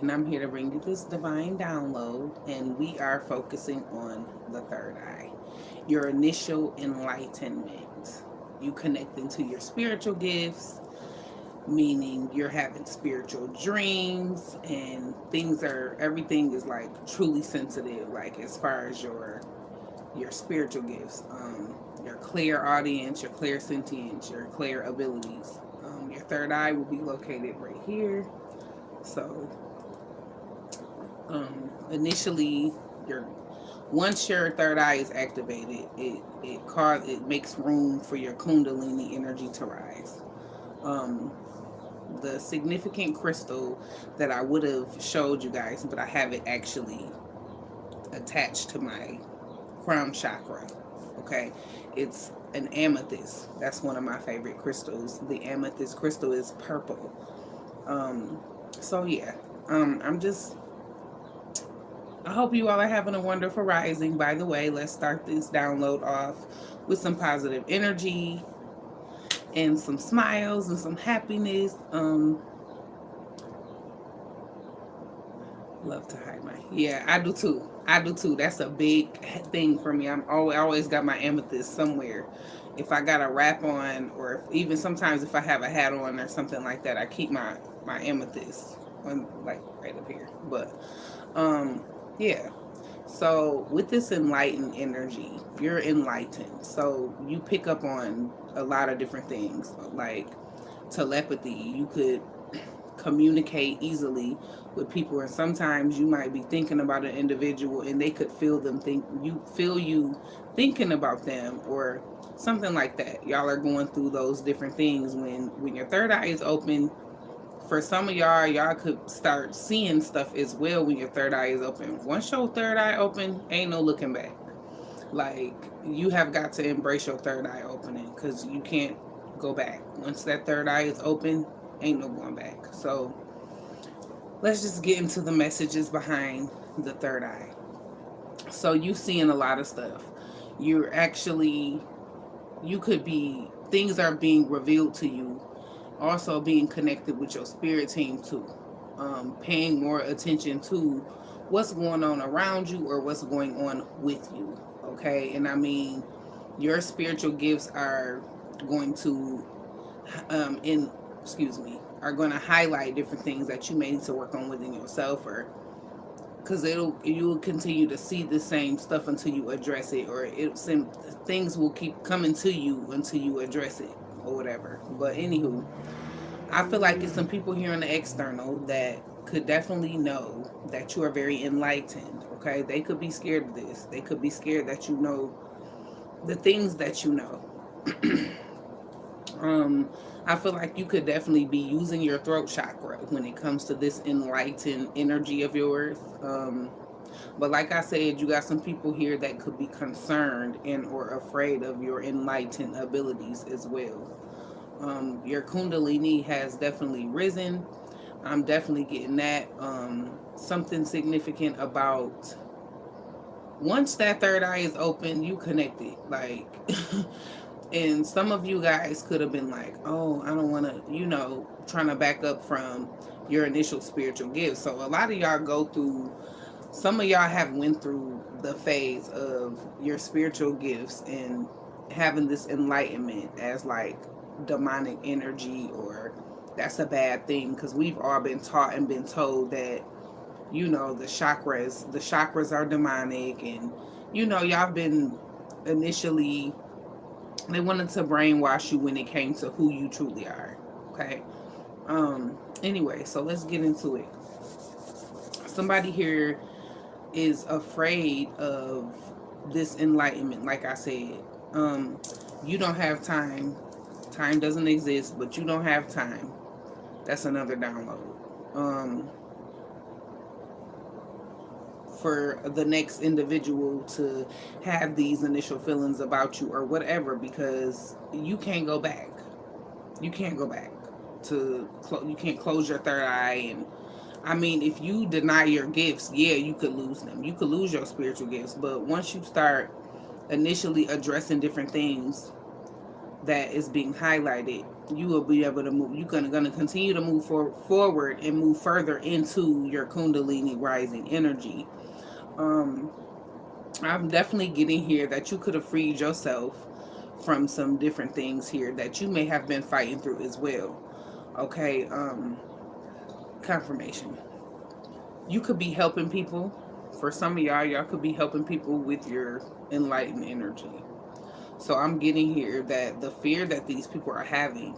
and I'm here to bring you this divine download. And we are focusing on the third eye, your initial enlightenment. You connecting to your spiritual gifts, meaning you're having spiritual dreams, and everything is like truly sensitive, like as far as your spiritual gifts, your clear audience, your clear sentience, your clear abilities. Your third eye will be located right here. So initially, your once your third eye is activated, it makes room for your kundalini energy to rise. Um, the significant crystal that I would have showed you guys, but I have it actually attached to my crown chakra. Okay, it's an amethyst. That's one of my favorite crystals. The amethyst crystal is purple. Um, so yeah, I'm just. I hope you all are having a wonderful rising. By the way, let's start this download off with some positive energy and some smiles and some happiness. Love to hide my. Yeah, I do too. I do too. That's a big thing for me. I always got my amethyst somewhere. If I got a wrap on, or even sometimes if I have a hat on or something like that, I keep my amethyst on, like right up here. But yeah. So with this enlightened energy, you're enlightened. So you pick up on a lot of different things, like telepathy. You could communicate easily with people, and sometimes you might be thinking about an individual and they could feel you thinking about them, or something like that. Y'all are going through those different things when your third eye is open. For some of y'all could start seeing stuff as well when your third eye is open. Once your third eye open, ain't no looking back. Like, you have got to embrace your third eye opening, because you can't go back. Once that third eye is open, ain't no going back. So let's just get into the messages behind the third eye. So you seeing a lot of stuff. You're actually, you could be, things are being revealed to you. Also being connected with your spirit team too. Paying more attention to what's going on around you or what's going on with you. Okay, and I mean, your spiritual gifts are going to in excuse me, are going to highlight different things that you may need to work on within yourself, or because you will continue to see the same stuff until you address it, or things will keep coming to you until you address it, or whatever. But anywho, I feel like it's some people here in the external that could definitely know that you are very enlightened. Okay, they could be scared of this. They could be scared that you know the things that you know. um, I feel like you could definitely be using your throat chakra when it comes to this enlightened energy of yours. But like I said, you got some people here that could be concerned and or afraid of your enlightened abilities as well. Your kundalini has definitely risen. I'm definitely getting that. Something significant about once that third eye is open, you connected. Like, and some of you guys could have been like, oh, I don't want to, trying to back up from your initial spiritual gifts. So a lot of y'all go through, some of y'all have went through the phase of your spiritual gifts and having this enlightenment as like demonic energy, or that's a bad thing, because we've all been taught and been told that the chakras are demonic, and y'all been initially, they wanted to brainwash you when it came to who you truly are. Okay. Anyway, so let's get into it. Somebody here is afraid of this enlightenment. Like I said, you don't have time. Time doesn't exist, but you don't have time. That's another download. For the next individual to have these initial feelings about you or whatever, because you can't go back. You can't go back you can't close your third eye. And I mean, if you deny your gifts, yeah, you could lose them. You could lose your spiritual gifts. But once you start initially addressing different things that is being highlighted, you will be able to move. You're gonna continue to move forward and move further into your Kundalini rising energy. Um, I'm definitely getting here that you could have freed yourself from some different things here that you may have been fighting through as well. Okay, confirmation. You could be helping people. For some of y'all could be helping people with your enlightened energy. So I'm getting here that the fear that these people are having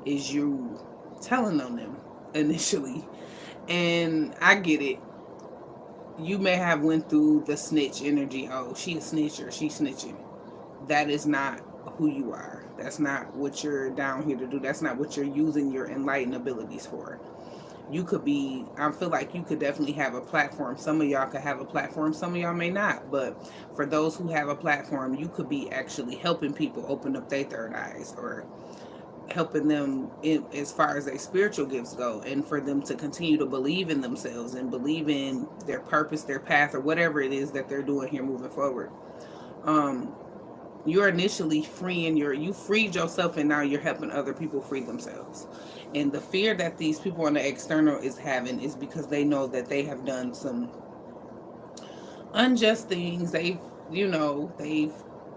is you telling on them initially. And I get it. You may have went through the snitch energy. Oh, she a snitch or she snitching. That is not who you are. That's not what you're down here to do. That's not what you're using your enlightened abilities for. You could be, I feel like you could definitely have a platform. Some of y'all could have a platform, some of y'all may not. But for those who have a platform, you could be actually helping people open up their third eyes, or helping them in, as far as their spiritual gifts go, and for them to continue to believe in themselves and believe in their purpose, their path, or whatever it is that they're doing here moving forward. Um, you're initially freeing you freed yourself, and now you're helping other people free themselves. And the fear that these people on the external is having is because they know that they have done some unjust things. They've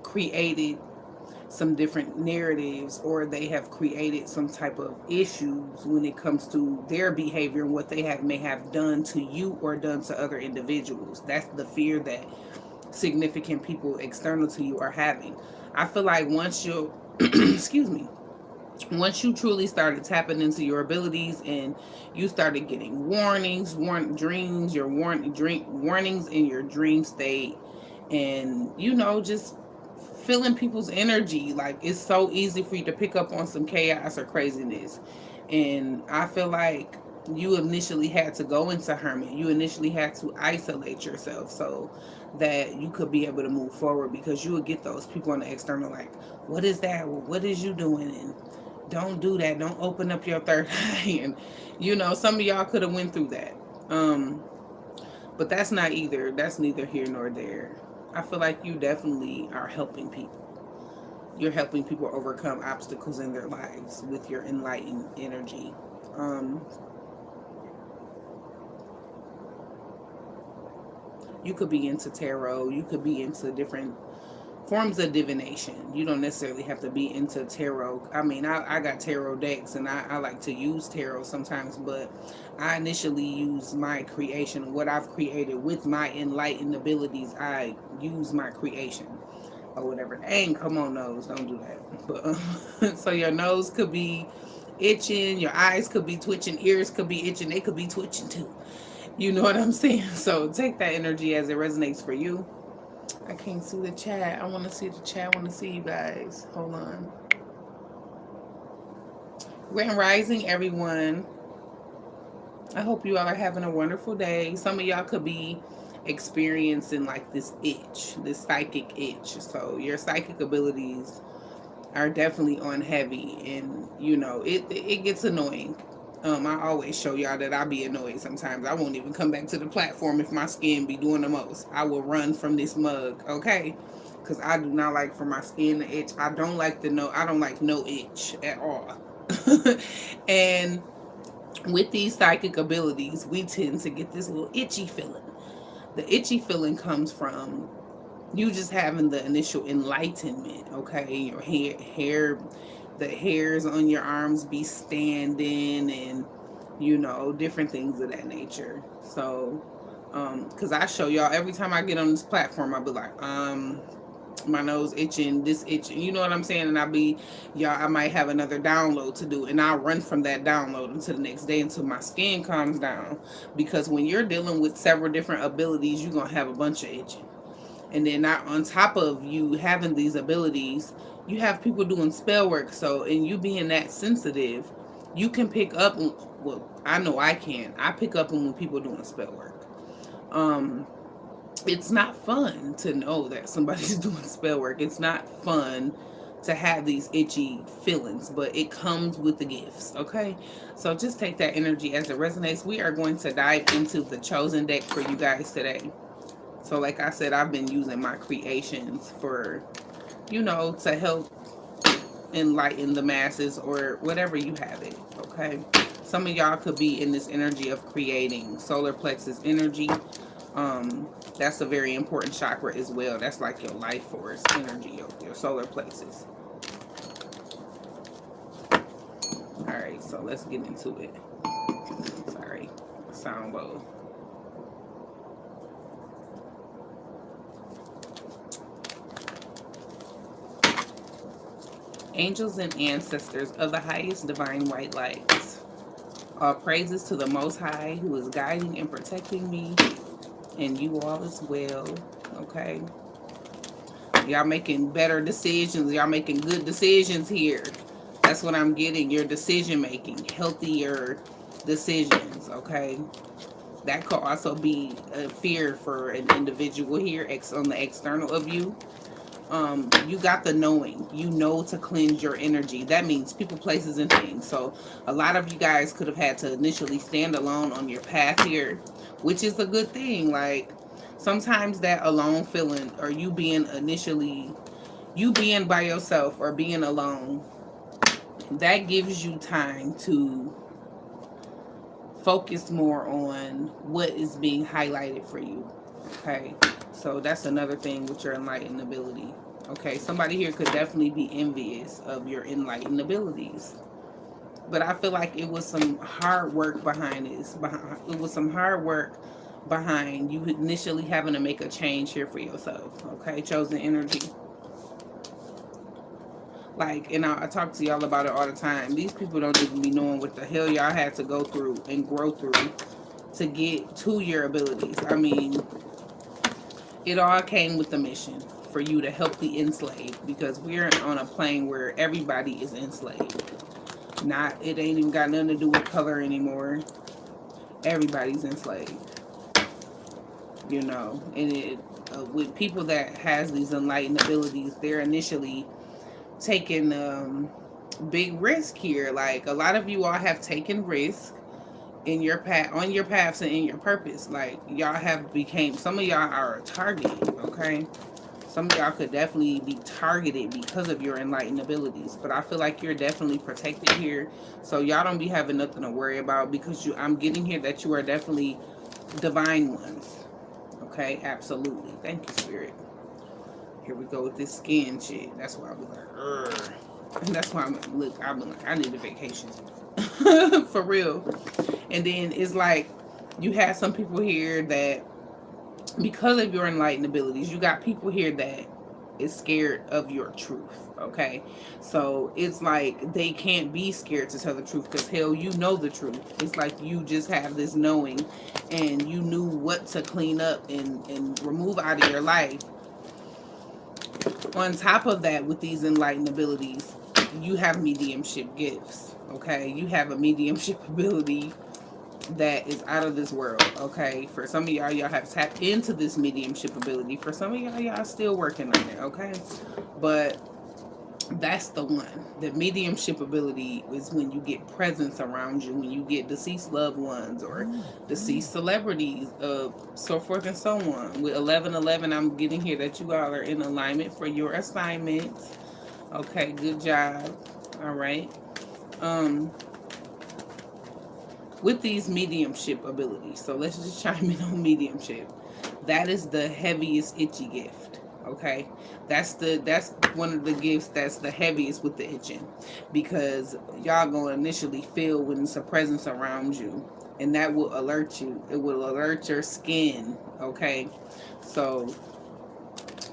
created some different narratives, or they have created some type of issues when it comes to their behavior and what they may have done to you or done to other individuals. That's the fear that significant people external to you are having. I feel like once you excuse me, once you truly started tapping into your abilities and you started getting dreams, your warnings in your dream state, and just feeling people's energy, like it's so easy for you to pick up on some chaos or craziness. And I feel like you initially had to go into hermit. You initially had to isolate yourself so that you could be able to move forward, because you would get those people on the external like, what is that? What is you doing? And don't do that. Don't open up your third eye. And some of y'all could have went through that. But that's neither here nor there. I feel like you definitely are helping people. You're helping people overcome obstacles in their lives with your enlightened energy. You could be into tarot. You could be into different forms of divination. You don't necessarily have to be into tarot. I mean, I got tarot decks, and I like to use tarot sometimes, but I initially use my creation, what I've created with my enlightened abilities. I use my creation or whatever. Dang, come on, nose, don't do that. But so your nose could be itching, your eyes could be twitching, ears could be itching, they could be twitching too. You know what I'm saying? So take that energy as it resonates for you. I can't see the chat. I want to see the chat. I want to see you guys. Hold on. Grand Rising, everyone. I hope you all are having a wonderful day. Some of y'all could be experiencing like this itch, this psychic itch. So your psychic abilities are definitely on heavy, and it gets annoying. I always show y'all that I be annoyed sometimes. I won't even come back to the platform if my skin be doing the most. I will run from this mug, okay? Because I do not like for my skin to itch. I don't like no itch at all. And with these psychic abilities, we tend to get this little itchy feeling. The itchy feeling comes from you just having the initial enlightenment, okay? Your hair, the hairs on your arms be standing, and different things of that nature. So because I show y'all every time I get on this platform, I'll be like, my nose itching, this itching, you know what I'm saying? And I might have another download to do, and I'll run from that download until the next day, until my skin calms down. Because when you're dealing with several different abilities, you're gonna have a bunch of itching. And then not on top of you having these abilities, you have people doing spell work. So, and you being that sensitive, you can pick up. Well, I know I can. I pick up on when people doing spell work. It's not fun to know that somebody's doing spell work. It's not fun to have these itchy feelings, but it comes with the gifts, okay? So just take that energy as it resonates. We are going to dive into the chosen deck for you guys today. So like I said, I've been using my creations for, to help enlighten the masses or whatever you have it. Okay, some of y'all could be in this energy of creating solar plexus energy. That's a very important chakra as well. That's like your life force energy, your solar plexus. All right, so let's get into it. Sorry, sound low. Angels and ancestors of the highest divine white lights. All praises to the Most High who is guiding and protecting me and you all as well. Okay. Y'all making better decisions. Y'all making good decisions here. That's what I'm getting. Your decision making. Healthier decisions. Okay. That could also be a fear for an individual here on the external of you. You got the knowing. You know to cleanse your energy. That means people, places, and things. So a lot of you guys could have had to initially stand alone on your path here, which is a good thing. Like, sometimes that alone feeling, or you being by yourself or being alone, that gives you time to focus more on what is being highlighted for you. Okay, so that's another thing with your enlightened ability. Okay, somebody here could definitely be envious of your enlightened abilities, but I feel like it was some hard work behind this. It was some hard work behind you initially having to make a change here for yourself. Okay, chosen energy. Like, and I talk to y'all about it all the time. These people don't even be knowing what the hell y'all had to go through and grow through to get to your abilities. I mean, it all came with the mission for you to help the enslaved, because we're on a plane where everybody is enslaved. It ain't even got nothing to do with color anymore. Everybody's enslaved. You know, and with people that has these enlightened abilities, they're initially taking big risk here. Like, a lot of you all have taken risk in your path, on your paths, and in your purpose. Like, y'all have became, some of y'all are a target. Okay, some of y'all could definitely be targeted because of your enlightened abilities, but I feel like you're definitely protected here, so y'all don't be having nothing to worry about, because I'm getting here that you are definitely divine ones. Okay, absolutely. Thank you, Spirit. Here we go with this skin shit. That's why I was like, ugh. And that's why I've been like, I need a vacation. For real. And then it's like, you have some people here that, because of your enlightened abilities, you got people here that is scared of your truth. Okay, so it's like they can't be scared to tell the truth, because hell, you know the truth. It's like you just have this knowing, and you knew what to clean up and remove out of your life. On top of that, with these enlightened abilities, you have mediumship gifts. Okay, you have a mediumship ability that is out of this world. Okay, for some of y'all have tapped into this mediumship ability. For some of y'all still working on it. Okay, but that's the one. The mediumship ability is when you get presence around you, when you get deceased loved ones or deceased celebrities, so forth and so on. With 1111, I'm getting here that you all are in alignment for your assignments. Okay, good job. All right. With these mediumship abilities, so let's just chime in on mediumship. That is the heaviest itchy gift. Okay, that's one of the gifts that's the heaviest with the itching, because y'all gonna initially feel when it's a presence around you, and that will alert you. It will alert your skin. Okay, so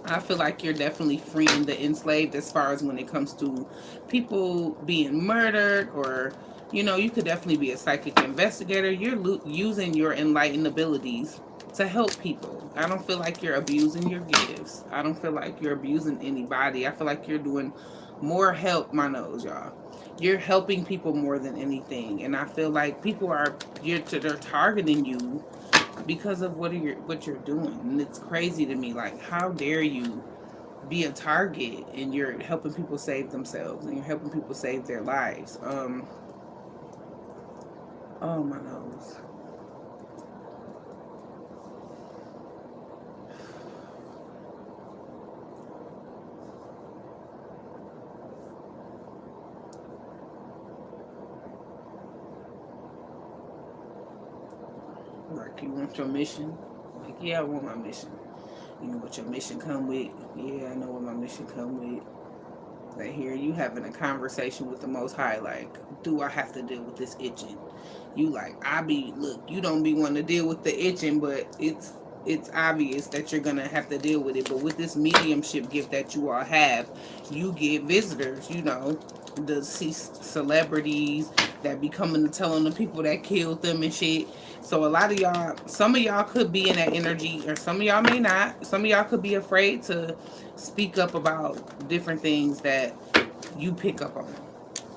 I feel like you're definitely freeing the enslaved as far as when it comes to people being murdered, or, you know, you could definitely be a psychic investigator. You're using your enlightened abilities to help people. I don't feel like you're abusing your gifts. I don't feel like you're abusing anybody. I feel like you're doing more help, my nose, y'all. You're helping people more than anything. And I feel like people they're targeting you because of what you're doing. And it's crazy to me. Like, how dare you be a target, and you're helping people save themselves, and you're helping people save their lives. Oh, my nose. arc. You want your mission? Like, yeah, I want my mission. You know what your mission come with? Yeah, I know what my mission come with. Like, here you having a conversation with the Most High. Like, do I have to deal with this itching? You like, look, you don't be wanting to deal with the itching, but it's obvious that you're gonna have to deal with it. But with this mediumship gift that you all have, you get visitors, you know, deceased celebrities that be coming to telling the people that killed them and shit. So a lot of y'all, some of y'all could be in that energy, or some of y'all may not. Some of y'all could be afraid to speak up about different things that you pick up on.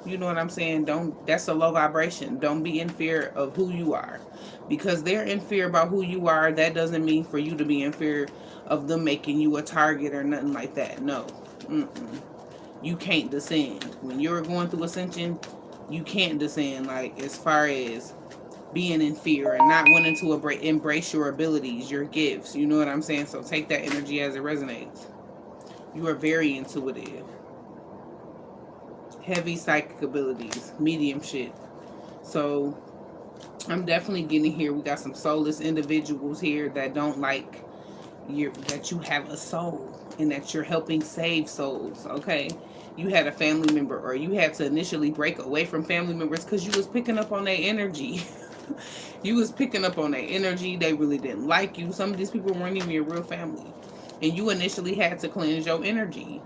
You know what I'm saying? Don't, that's a low vibration. Don't be in fear of who you are. Because they're in fear about who you are, that doesn't mean for you to be in fear of them making you a target or nothing like that. No. Mm-mm. You can't descend. When you're going through ascension, you can't descend, like, as far as being in fear and not wanting to embrace your abilities, your gifts. You know what I'm saying? So take that energy as it resonates. You are very intuitive. Heavy psychic abilities, mediumship. So I'm definitely getting here. We got some soulless individuals here that don't like that you have a soul and that you're helping save souls. Okay, you had a family member, or you had to initially break away from family members because you was picking up on their energy. You was picking up on their energy. They really didn't like you. Some of these people weren't even your real family, and you initially had to cleanse your energy.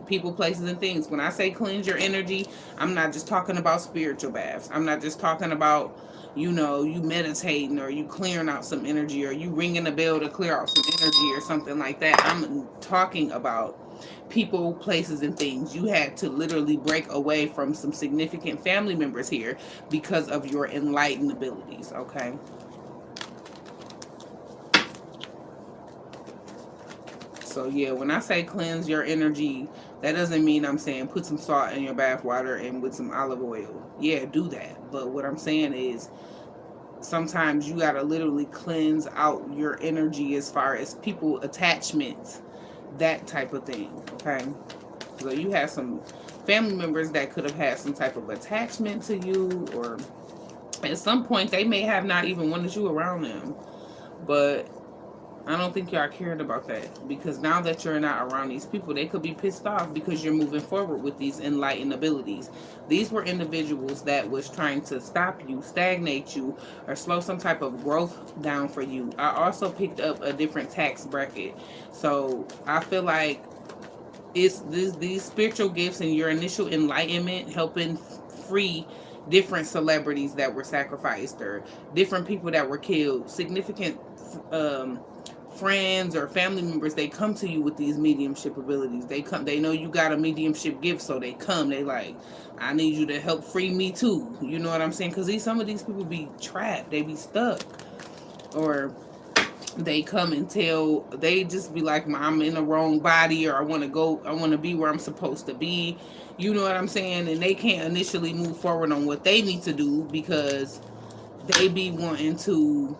People, places, and things. When I say cleanse your energy, I'm not just talking about spiritual baths. I'm not just talking about, you know, you meditating or you clearing out some energy or you ringing a bell to clear out some energy or something like that. I'm talking about people, places, and things. You had to literally break away from some significant family members here because of your enlightened abilities, okay? So yeah, when I say cleanse your energy, that doesn't mean I'm saying put some salt in your bath water and with some olive oil. Yeah, do that. But what I'm saying is sometimes you gotta literally cleanse out your energy as far as people, attachments, that type of thing. Okay. So you have some family members that could have had some type of attachment to you, or at some point they may have not even wanted you around them. But I don't think y'all cared about that, because now that you're not around these people, they could be pissed off because you're moving forward with these enlightened abilities. These were individuals that was trying to stop you, stagnate you, or slow some type of growth down for you. I also picked up a different tax bracket. So I feel like it's these spiritual gifts and your initial enlightenment helping free different celebrities that were sacrificed, or different people that were killed, significant friends or family members. They come to you with these mediumship abilities. They know you got a mediumship gift, so they come, they like, I need you to help free me too. You know what I'm saying? Because some of these people be trapped, they be stuck, or they come and they just be like, I'm in the wrong body, or I want to be where I'm supposed to be. You know what I'm saying? And they can't initially move forward on what they need to do because they be wanting to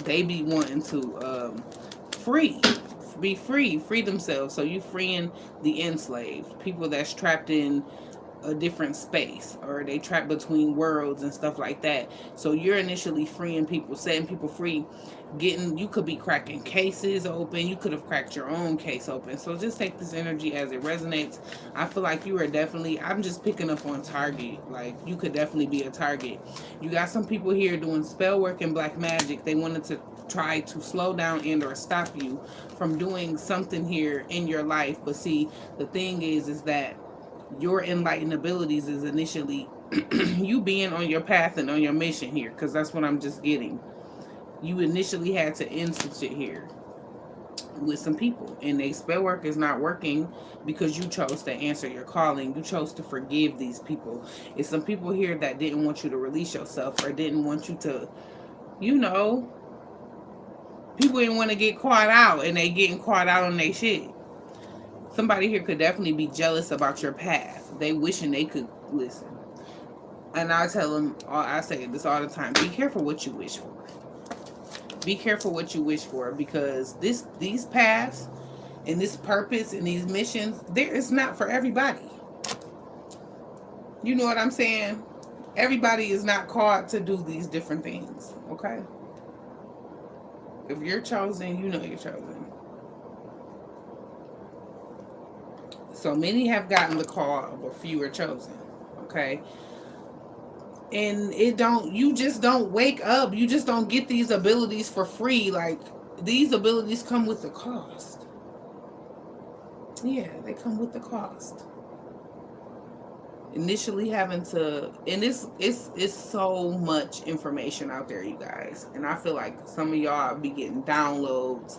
they be wanting to free themselves. So you freeing the enslaved, people that's trapped in a different space, or they trapped between worlds and stuff like that. So you're initially freeing people, setting people free, you could be cracking cases open. You could have cracked your own case open. So just take this energy as it resonates. I feel like you are definitely, I'm just picking up on target. Like, you could definitely be a target. You got some people here doing spell work and black magic. They wanted to try to slow down and or stop you from doing something here in your life. But see, the thing is that your enlightened abilities is initially you being on your path and on your mission here, because that's what I'm just getting. You initially had to institute here with some people, and they spell work is not working because you chose to answer your calling. You chose to forgive these people. It's some people here that didn't want you to release yourself, or didn't want you to, you know, people didn't want to get caught out, and they getting caught out on their shit. Somebody here could definitely be jealous about your path. They wishing they could listen. And I tell them, I say this all the time, be careful what you wish for. Be careful what you wish for, because these paths, And this purpose and these missions, there it's not for everybody. You know what I'm saying? Everybody is not called to do these different things. Okay? If you're chosen, you know you're chosen. So many have gotten the call, but few are chosen. Okay? And it don't, you just don't wake up. You just don't get these abilities for free. Like, these abilities come with the cost. Yeah, they come with the cost. Initially having to, and it's so much information out there, you guys, and I feel like some of y'all be getting downloads,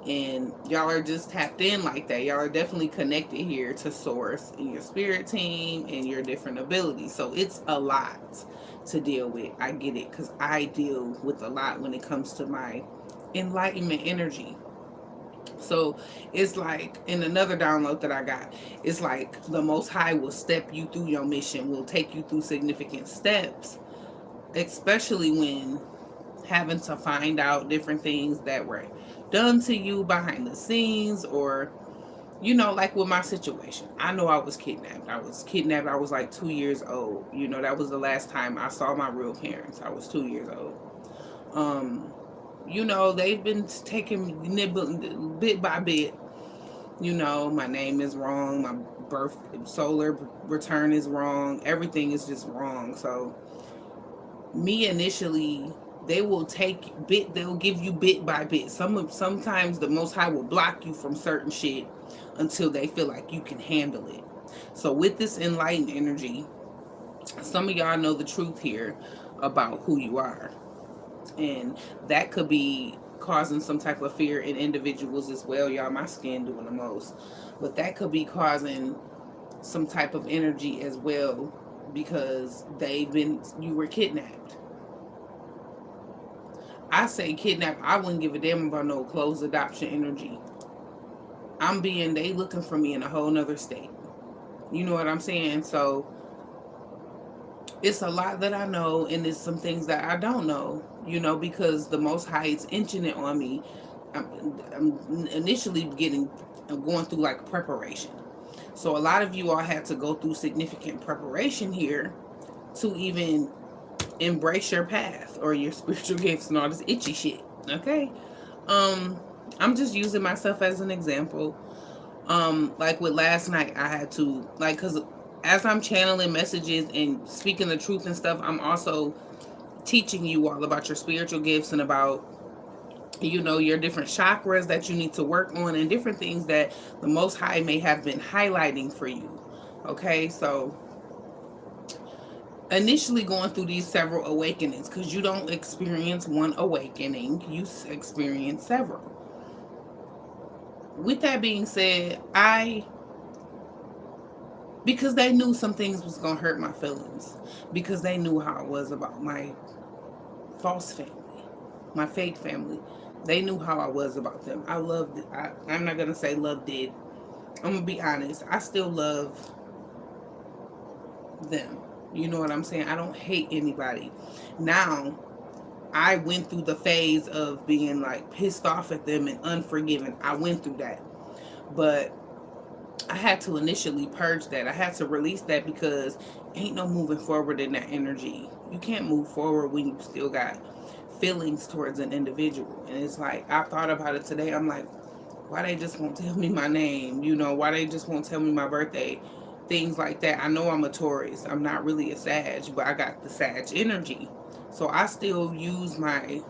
and y'all are just tapped in like that. Y'all are definitely connected here to source in your spirit team and your different abilities. So it's a lot to deal with. I get it, because I deal with a lot when it comes to my enlightenment energy. So it's like, in another download that I got, it's like the Most High will step you through your mission, will take you through significant steps, especially when having to find out different things that were done to you behind the scenes, or, you know, like with my situation. I know I was kidnapped. I was like 2 years old. You know, that was the last time I saw my real parents. I was 2 years old. You know, they've been taking nibbling bit by bit. You know, my name is wrong, my birth solar return is wrong, everything is just wrong. So me initially, they'll give you bit by bit. Sometimes the Most High will block you from certain shit until they feel like you can handle it. So with this enlightened energy, some of y'all know the truth here about who you are, and that could be causing some type of fear in individuals as well. Y'all, my skin doing the most, but that could be causing some type of energy as well, because you were kidnapped. I say kidnapped, I wouldn't give a damn about no closed adoption energy. They looking for me in a whole nother state. You know what I'm saying? So it's a lot that I know, and it's some things that I don't know, you know, because the Most High is inching it on me. I'm initially I'm going through like preparation. So a lot of you all had to go through significant preparation here to even embrace your path or your spiritual gifts and all this itchy shit. Okay? I'm just using myself as an example. Like with last night, I had to, like, because as I'm channeling messages and speaking the truth and stuff, I'm also teaching you all about your spiritual gifts and about, you know, your different chakras that you need to work on, and different things that the Most High may have been highlighting for you. Okay, so initially going through these several awakenings, because you don't experience one awakening, you experience several. With that being said, because they knew some things was going to hurt my feelings, because they knew how I was about my false family, my fake family. They knew how I was about them. I loved it. I'm not going to say loved it. I'm going to be honest. I still love them. You know what I'm saying? I don't hate anybody. Now, I went through the phase of being like pissed off at them and unforgiving. I went through that. But I had to initially purge that. I had to release that, because ain't no moving forward in that energy. You can't move forward when you still got feelings towards an individual. And it's like, I thought about it today. I'm like, why they just won't tell me my name? You know, why they just won't tell me my birthday? Things like that. I know I'm a Taurus. I'm not really a Sag, but I got the Sag energy. So I still use my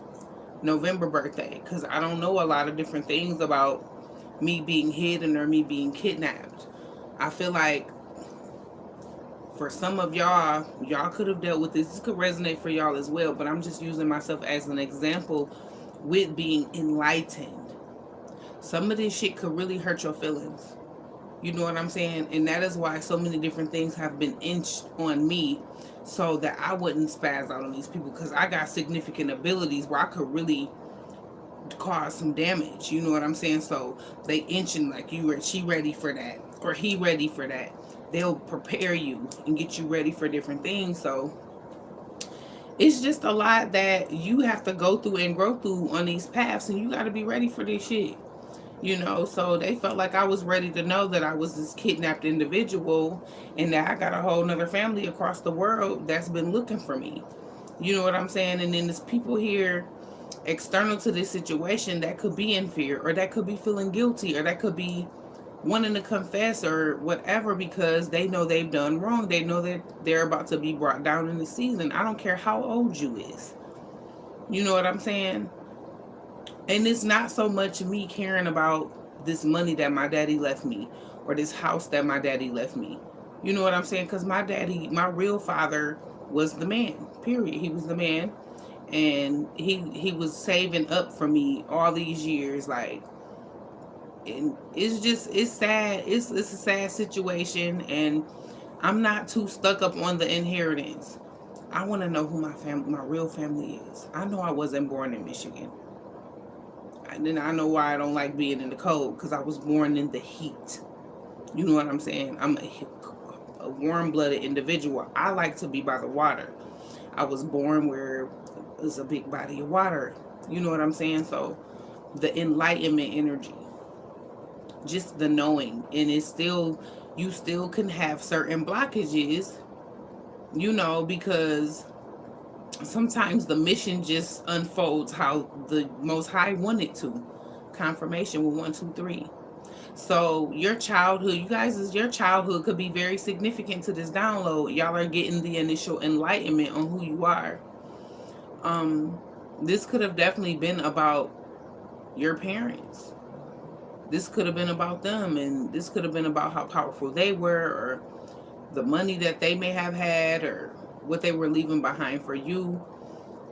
November birthday, because I don't know a lot of different things about me being hidden or me being kidnapped. I feel like for some of y'all could have dealt with this. This could resonate for y'all as well, but I'm just using myself as an example with being enlightened. Some of this shit could really hurt your feelings. You know what I'm saying? And that is why so many different things have been inched on me, so that I wouldn't spaz out on these people, because I got significant abilities where I could really cause some damage. You know what I'm saying? So they inching like she ready for that, or he ready for that. They'll prepare you and get you ready for different things. So it's just a lot that you have to go through and grow through on these paths, and you got to be ready for this shit. So they felt like I was ready to know that I was this kidnapped individual and that I got a whole nother family across the world that's been looking for me. You know what I'm saying? And then there's people here external to this situation that could be in fear, or that could be feeling guilty, or that could be wanting to confess or whatever, because they know they've done wrong. They know that they're about to be brought down in the season. I don't care how old you is. You know what I'm saying? And it's not so much me caring about this money that my daddy left me, or this house that my daddy left me. You know what I'm saying? Because my daddy, my real father, was the man. Period. He was the man, and he was saving up for me all these years. Like, and it's sad. It's a sad situation, and I'm not too stuck up on the inheritance. I want to know who my real family is. I know I wasn't born in Michigan. And then I know why I don't like being in the cold, because I was born in the heat. You know what I'm saying? I'm a warm-blooded individual. I like to be by the water. I was born where there's a big body of water. You know what I'm saying? So the enlightenment energy, just the knowing, and it's still, you still can have certain blockages, because sometimes the mission just unfolds how the Most High wanted to. Confirmation with 1, 2, 3. So your childhood, you guys, your childhood could be very significant to this download. Y'all are getting the initial enlightenment on who you are. This could have definitely been about your parents. This could have been about them, and this could have been about how powerful they were, or the money that they may have had, or what they were leaving behind for you.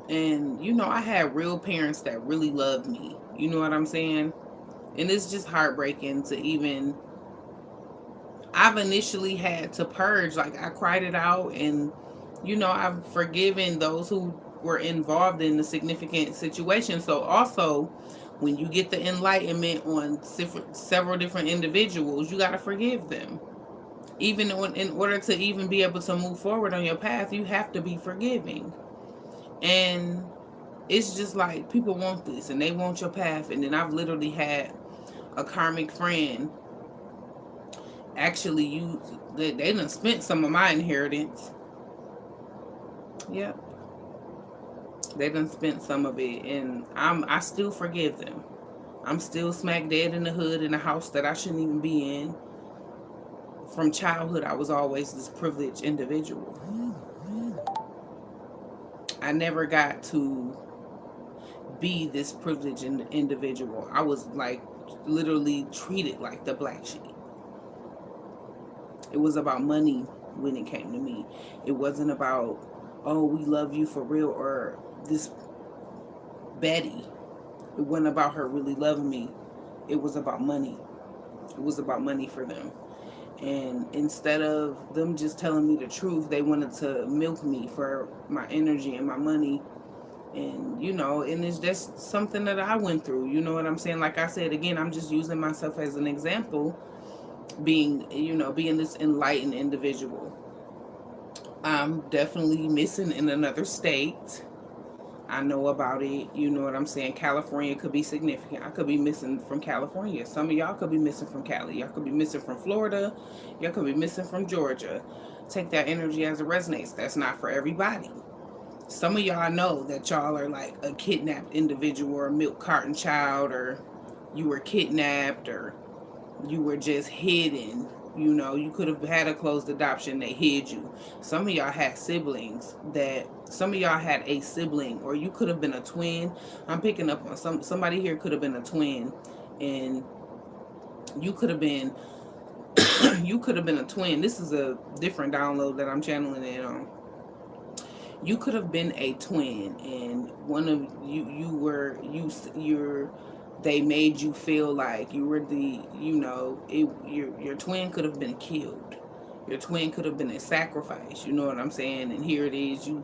And I had real parents that really loved me. You know what I'm saying? And it's just heartbreaking to even, I've initially had to purge. Like, I cried it out, and I've forgiven those who were involved in the significant situation. So also, when you get the enlightenment on several different individuals, you got to forgive them. Even in order to even be able to move forward on your path, you have to be forgiving. And it's just like, people want this and they want your path. And then I've literally had a karmic friend actually use, they done spent some of my inheritance. Yep. They done spent some of it, and I still forgive them. I'm still smack dead in the hood in a house that I shouldn't even be in. From childhood, I was always this privileged individual. I never got to be this privileged individual. I was like literally treated like the black sheep. It was about money when it came to me. It wasn't about, oh, we love you for real, or this Betty. It wasn't about her really loving me. It was about money. It was about money for them. And instead of them just telling me the truth, they wanted to milk me for my energy and my money. And, and it's just something that I went through. You know what I'm saying? Like I said, again, I'm just using myself as an example, being this enlightened individual. I'm definitely missing in another state. I know about it. You know what I'm saying? California could be significant. I could be missing from California. Some of y'all could be missing from Cali. Y'all could be missing from Florida. Y'all could be missing from Georgia. Take that energy as it resonates. That's not for everybody. Some of y'all know that y'all are like a kidnapped individual, or a milk carton child, or you were kidnapped, or you were just hidden. You could have had a closed adoption, they hid you. Some of y'all had siblings some of y'all had a sibling, or you could have been a twin. I'm picking up on somebody here could have been a twin, and you could have been a twin. This is a different download that I'm channeling in on. You could have been a twin, and one of they made you feel like you were your twin could have been killed. Your twin could have been a sacrifice. You know what I'm saying? And here it is, you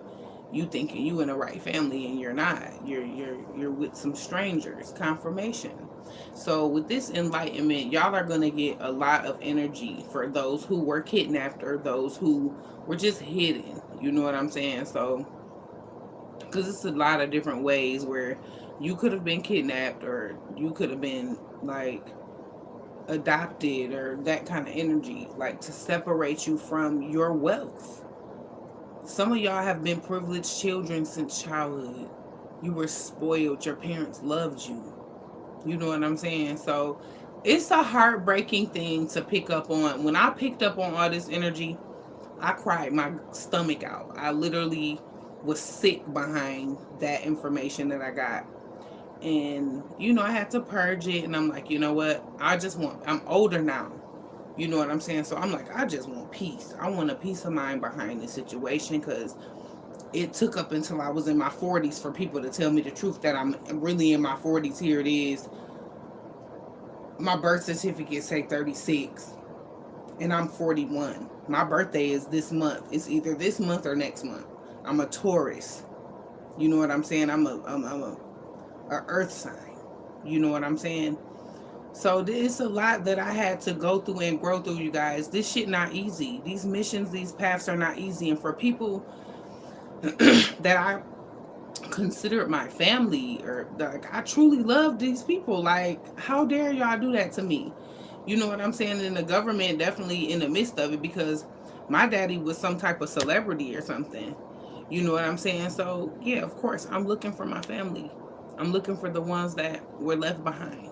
thinking you in the right family, and you're not. You're with some strangers. Confirmation. So with this enlightenment, y'all are going to get a lot of energy for those who were kidnapped, or those who were just hidden. You know what I'm saying? So, because it's a lot of different ways where You could have been kidnapped, or you could have been like adopted, or that kind of energy, like to separate you from your wealth. Some of y'all have been privileged children since childhood. You were spoiled. Your parents loved you. You know what I'm saying? So it's a heartbreaking thing to pick up on. When I picked up on all this energy, I cried my stomach out. I literally was sick behind that information that I got. And, I had to purge it. And I'm like, you know what? I'm older now. You know what I'm saying? So I'm like, I just want peace. I want a peace of mind behind this situation, because it took up until I was in my 40s for people to tell me the truth that I'm really in my 40s. Here it is. My birth certificate say 36, and I'm 41. My birthday is this month. It's either this month or next month. I'm a Taurus. You know what I'm saying? I'm a earth sign. You know what I'm saying? So it's a lot that I had to go through and grow through, you guys. This shit not easy. These missions, these paths are not easy. And for people that I considered my family, or like I truly love these people, like how dare y'all do that to me? You know what I'm saying? And the government definitely in the midst of it, because my daddy was some type of celebrity or something. You know what I'm saying? So yeah, of course, I'm looking for my family. I'm looking for the ones that were left behind.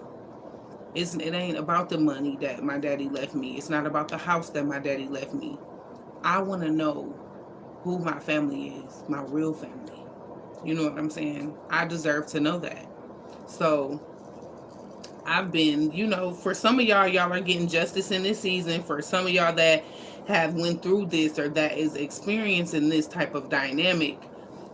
It ain't about the money that my daddy left me. It's not about the house that my daddy left me. I want to know who my family is, my real family. You know what I'm saying? I deserve to know that. So I've been, for some of y'all are getting justice in this season. For some of y'all that have went through this, or that is experiencing this type of dynamic,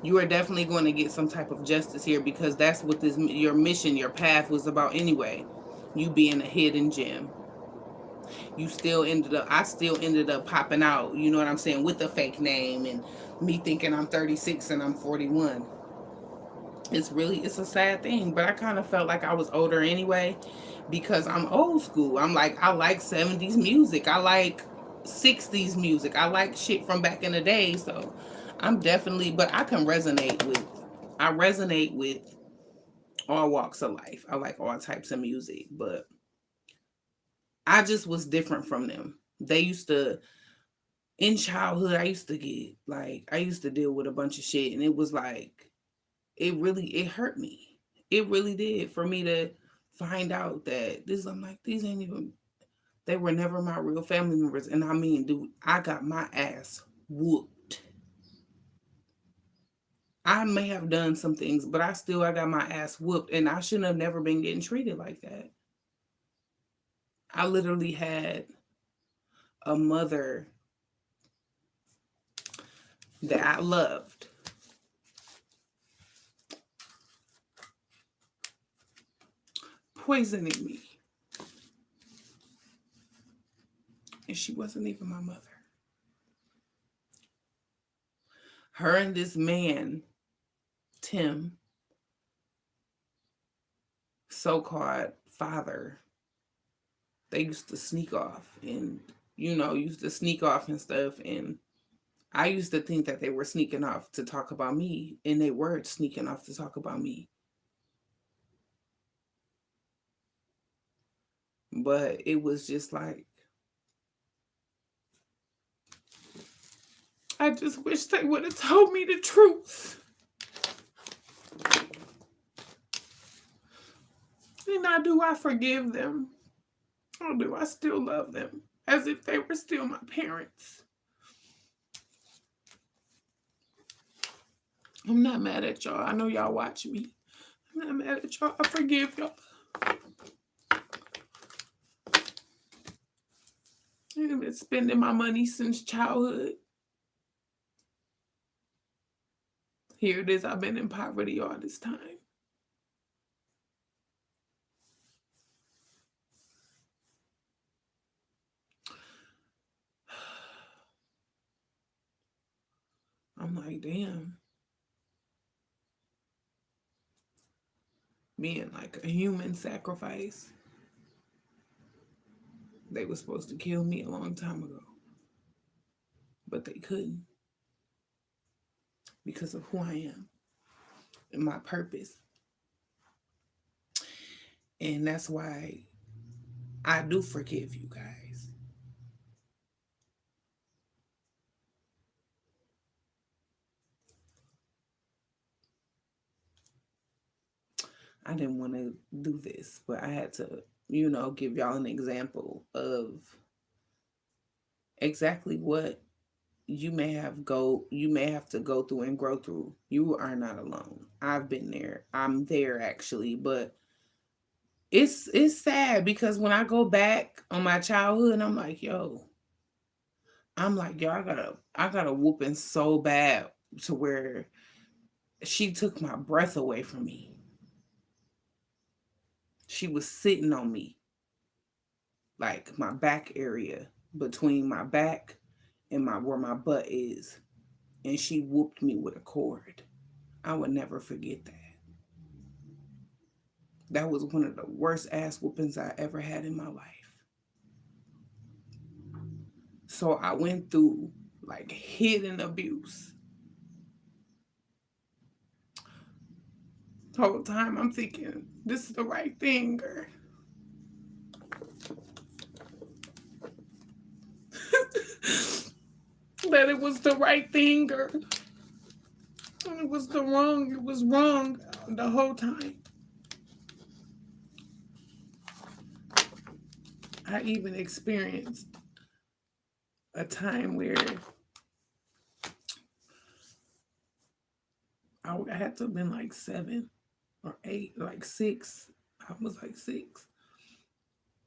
you are definitely going to get some type of justice here, because that's what your mission, your path was about anyway. You being a hidden gem. I still ended up popping out, you know what I'm saying, with a fake name, and me thinking I'm 36 and I'm 41. It's a sad thing, but I kind of felt like I was older anyway, because I'm old school. I like 70s music. I like 60s music. I like shit from back in the day. So I'm definitely, but I resonate with all walks of life. I like all types of music, but I just was different from them. They used to, in childhood, I used to deal with a bunch of shit, and it was like, it hurt me. It really did, for me to find out that I'm like, these ain't even, they were never my real family members. And I mean, dude, I got my ass whooped. I may have done some things, but I got my ass whooped, and I shouldn't have never been getting treated like that. I literally had a mother that I loved poisoning me, and she wasn't even my mother. Her and this man, Tim, so-called father, they used to sneak off, and used to sneak off and stuff. And I used to think that they were sneaking off to talk about me, and they were sneaking off to talk about me. But it was just like, I just wish they would have told me the truth. And I forgive them? Or do I still love them as if they were still my parents? I'm not mad at y'all. I know y'all watch me. I'm not mad at y'all. I forgive y'all. I've been spending my money since childhood. Here it is. I've been in poverty all this time. I'm like, damn. Being like a human sacrifice. They were supposed to kill me a long time ago. But they couldn't, because of who I am and my purpose. And that's why I do forgive you guys. I didn't want to do this, but I had to, give y'all an example of exactly what you may have to go through and grow through. You are not alone. I've been there. I'm there actually, but it's sad because when I go back on my childhood, I'm like, yo, I got a whooping so bad to where she took my breath away from me. She was sitting on me, like my back area, between my back and my where my butt is, and she whooped me with a cord. I would never forget that. That was one of the worst ass whoopings I ever had in my life. So I went through like hidden abuse. The whole time I'm thinking, this is the right thing, girl. That it was the right thing, girl. And it was wrong the whole time. I even experienced a time where I had to have been like 7 or 8, like 6. I was like 6.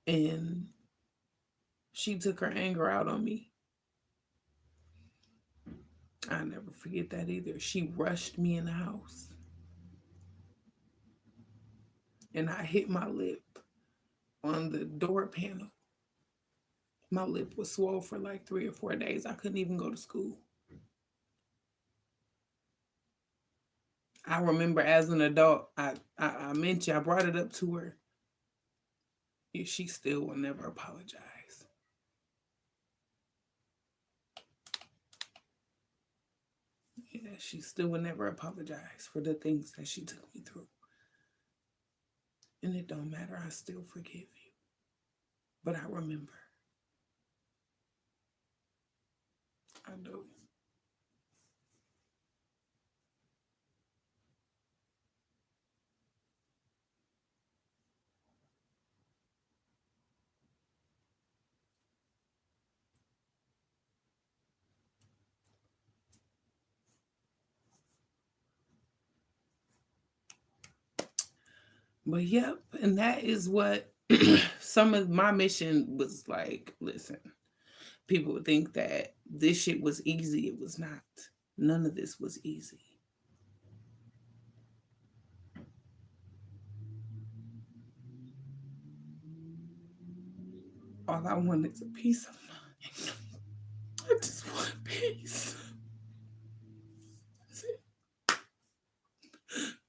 And she took her anger out on me. I never forget that either. She rushed me in the house. And I hit my lip on the door panel. My lip was swole for like 3 or 4 days. I couldn't even go to school. I remember as an adult, I mentioned, I brought it up to her. And she still will never apologize. Yeah, she still will never apologize for the things that she took me through. And it don't matter, I still forgive you. But I remember. I do. But yep, and that is what some of my mission was like. Listen, people would think that this shit was easy. It was not. None of this was easy. All I want is a peace of mind. I just want peace.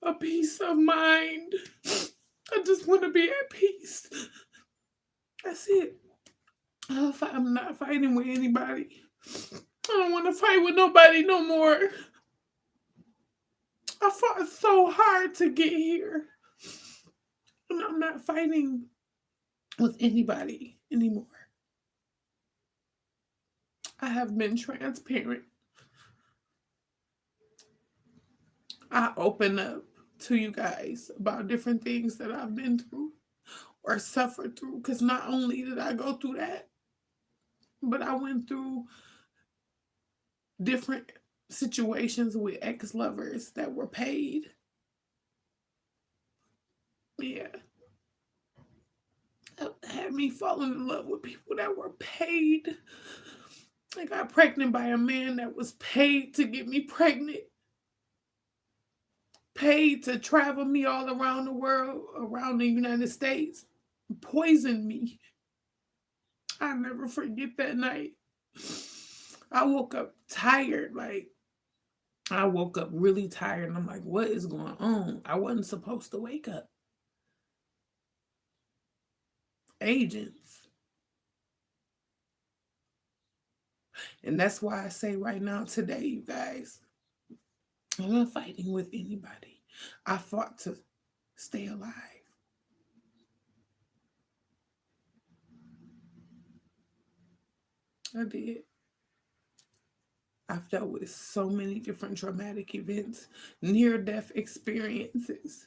A peace of mind. I just want to be at peace. That's it. I'm not fighting with anybody. I don't want to fight with nobody no more. I fought so hard to get here. And I'm not fighting with anybody anymore. I have been transparent. I open up to you guys about different things that I've been through or suffered through. Because not only did I go through that, but I went through different situations with ex-lovers that were paid. Yeah. Had me falling in love with people that were paid. I got pregnant by a man that was paid to get me pregnant. Paid to travel me all around the world, around the United States. Poisoned me. I never forget that night. I woke up tired, like I woke up really tired and I'm like, what is going on? I wasn't supposed to wake up. Agents. And that's why I say right now, today, you guys, I'm not fighting with anybody. I fought to stay alive. I did. I've dealt with so many different traumatic events, near death experiences.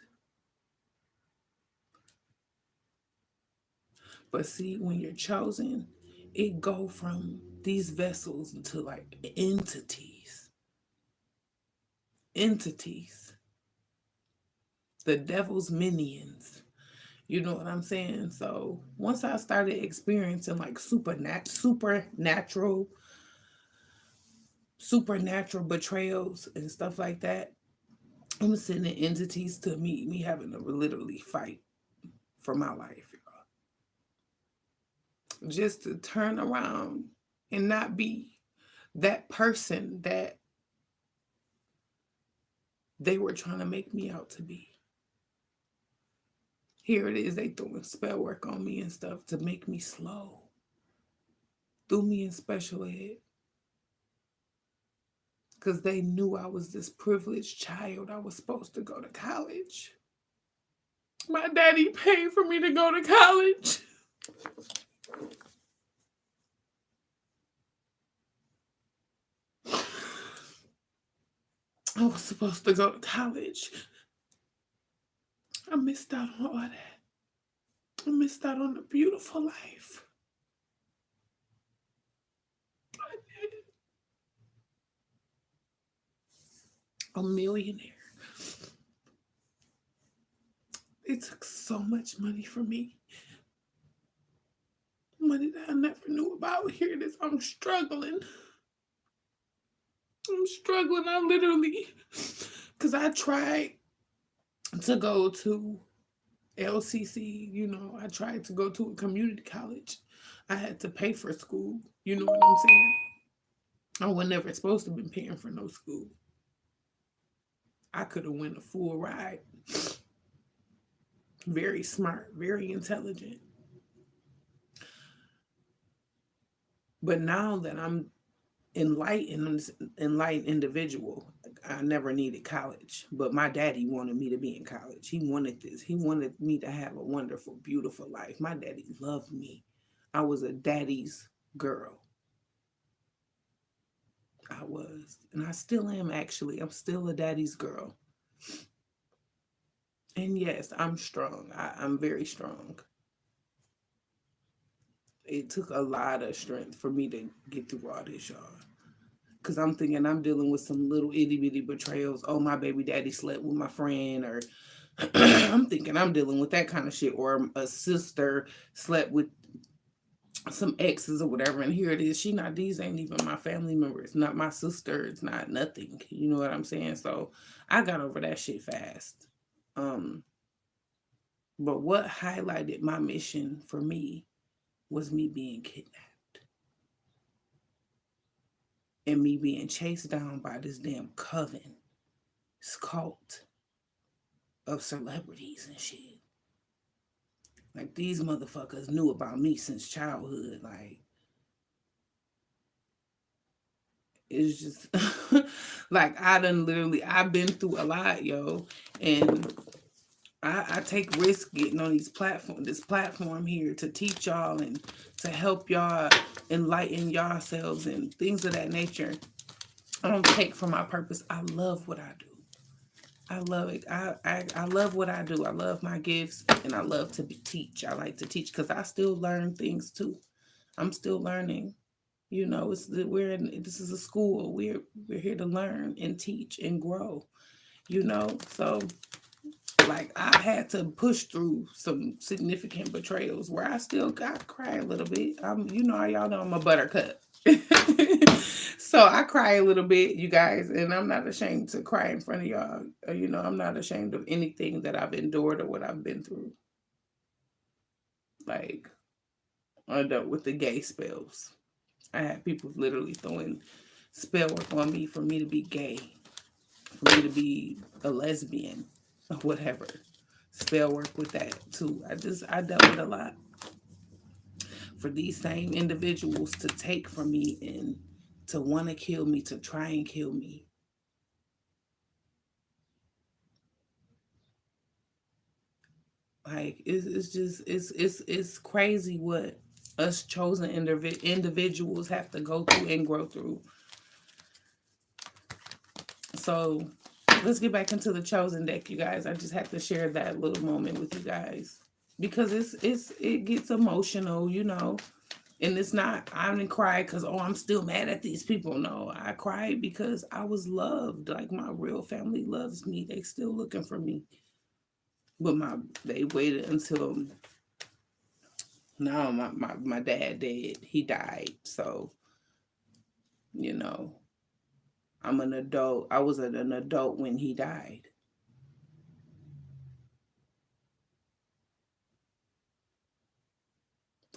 But see, when you're chosen, it go from these vessels to like entities. Entities. The devil's minions. You know what I'm saying? So once I started experiencing like supernatural betrayals and stuff like that, I'm sending entities to meet me having to literally fight for my life, just to turn around and not be that person that they were trying to make me out to be. Here it is, they throwing spell work on me and stuff to make me slow. Threw me in special ed because they knew I was this privileged child. I was supposed to go to college. My daddy paid for me to go to college. I was supposed to go to college. I missed out on all that. I missed out on the beautiful life. I did. A millionaire. It took so much money from me. Money that I never knew about. Here it is. I'm struggling. I literally, because I tried to go to LCC, I tried to go to a community college. I had to pay for school. You know what I'm saying? I was never supposed to have been paying for no school. I could have went a full ride. Very smart, very intelligent. But now that I'm enlightened individual, I never needed college. But my daddy wanted me to be in college. He wanted this. He wanted me to have a wonderful, beautiful life. My daddy loved me. I was a daddy's girl. I was. And I still am, actually. I'm still a daddy's girl. And yes, I'm strong. I'm very strong. It took a lot of strength for me to get through all this, y'all. Because I'm thinking I'm dealing with some little itty bitty betrayals. Oh, my baby daddy slept with my friend. Or I'm thinking I'm dealing with that kind of shit. Or a sister slept with some exes or whatever. And here it is. These ain't even my family members. Not my sister. It's not nothing. You know what I'm saying? So I got over that shit fast. But what highlighted my mission for me was me being kidnapped. And me being chased down by this damn coven. This cult of celebrities and shit. Like, these motherfuckers knew about me since childhood. Like, it's just like I've been through a lot, yo. And I take risks getting on this platform here to teach y'all and to help y'all enlighten yourselves and things of that nature. I don't take from my purpose. I love what I do. I love it. I love what I do. I love my gifts, and I love to teach. I like to teach because I still learn things too. I'm still learning. This is a school. We're here to learn and teach and grow. So like I had to push through some significant betrayals where I still got cry a little bit. Y'all know I'm a buttercup. So I cry a little bit, you guys, and I'm not ashamed to cry in front of y'all. I'm not ashamed of anything that I've endured or what I've been through. Like, I dealt with the gay spells. I had people literally throwing spell work on me for me to be gay, for me to be a lesbian, or whatever. Spell work with that too. I dealt with a lot. For these same individuals to take from me and to want to kill me, to try and kill me. Like, it's crazy what us chosen individuals have to go through and grow through. So let's get back into the chosen deck, you guys. I just had to share that little moment with you guys because it gets emotional, you know. And it's not, I didn't cry because, oh, I'm still mad at these people. No, I cried because I was loved. Like, my real family loves me. They still looking for me. But they waited until now my dad dead. He died. So, you know, I'm an adult. I was an adult when he died.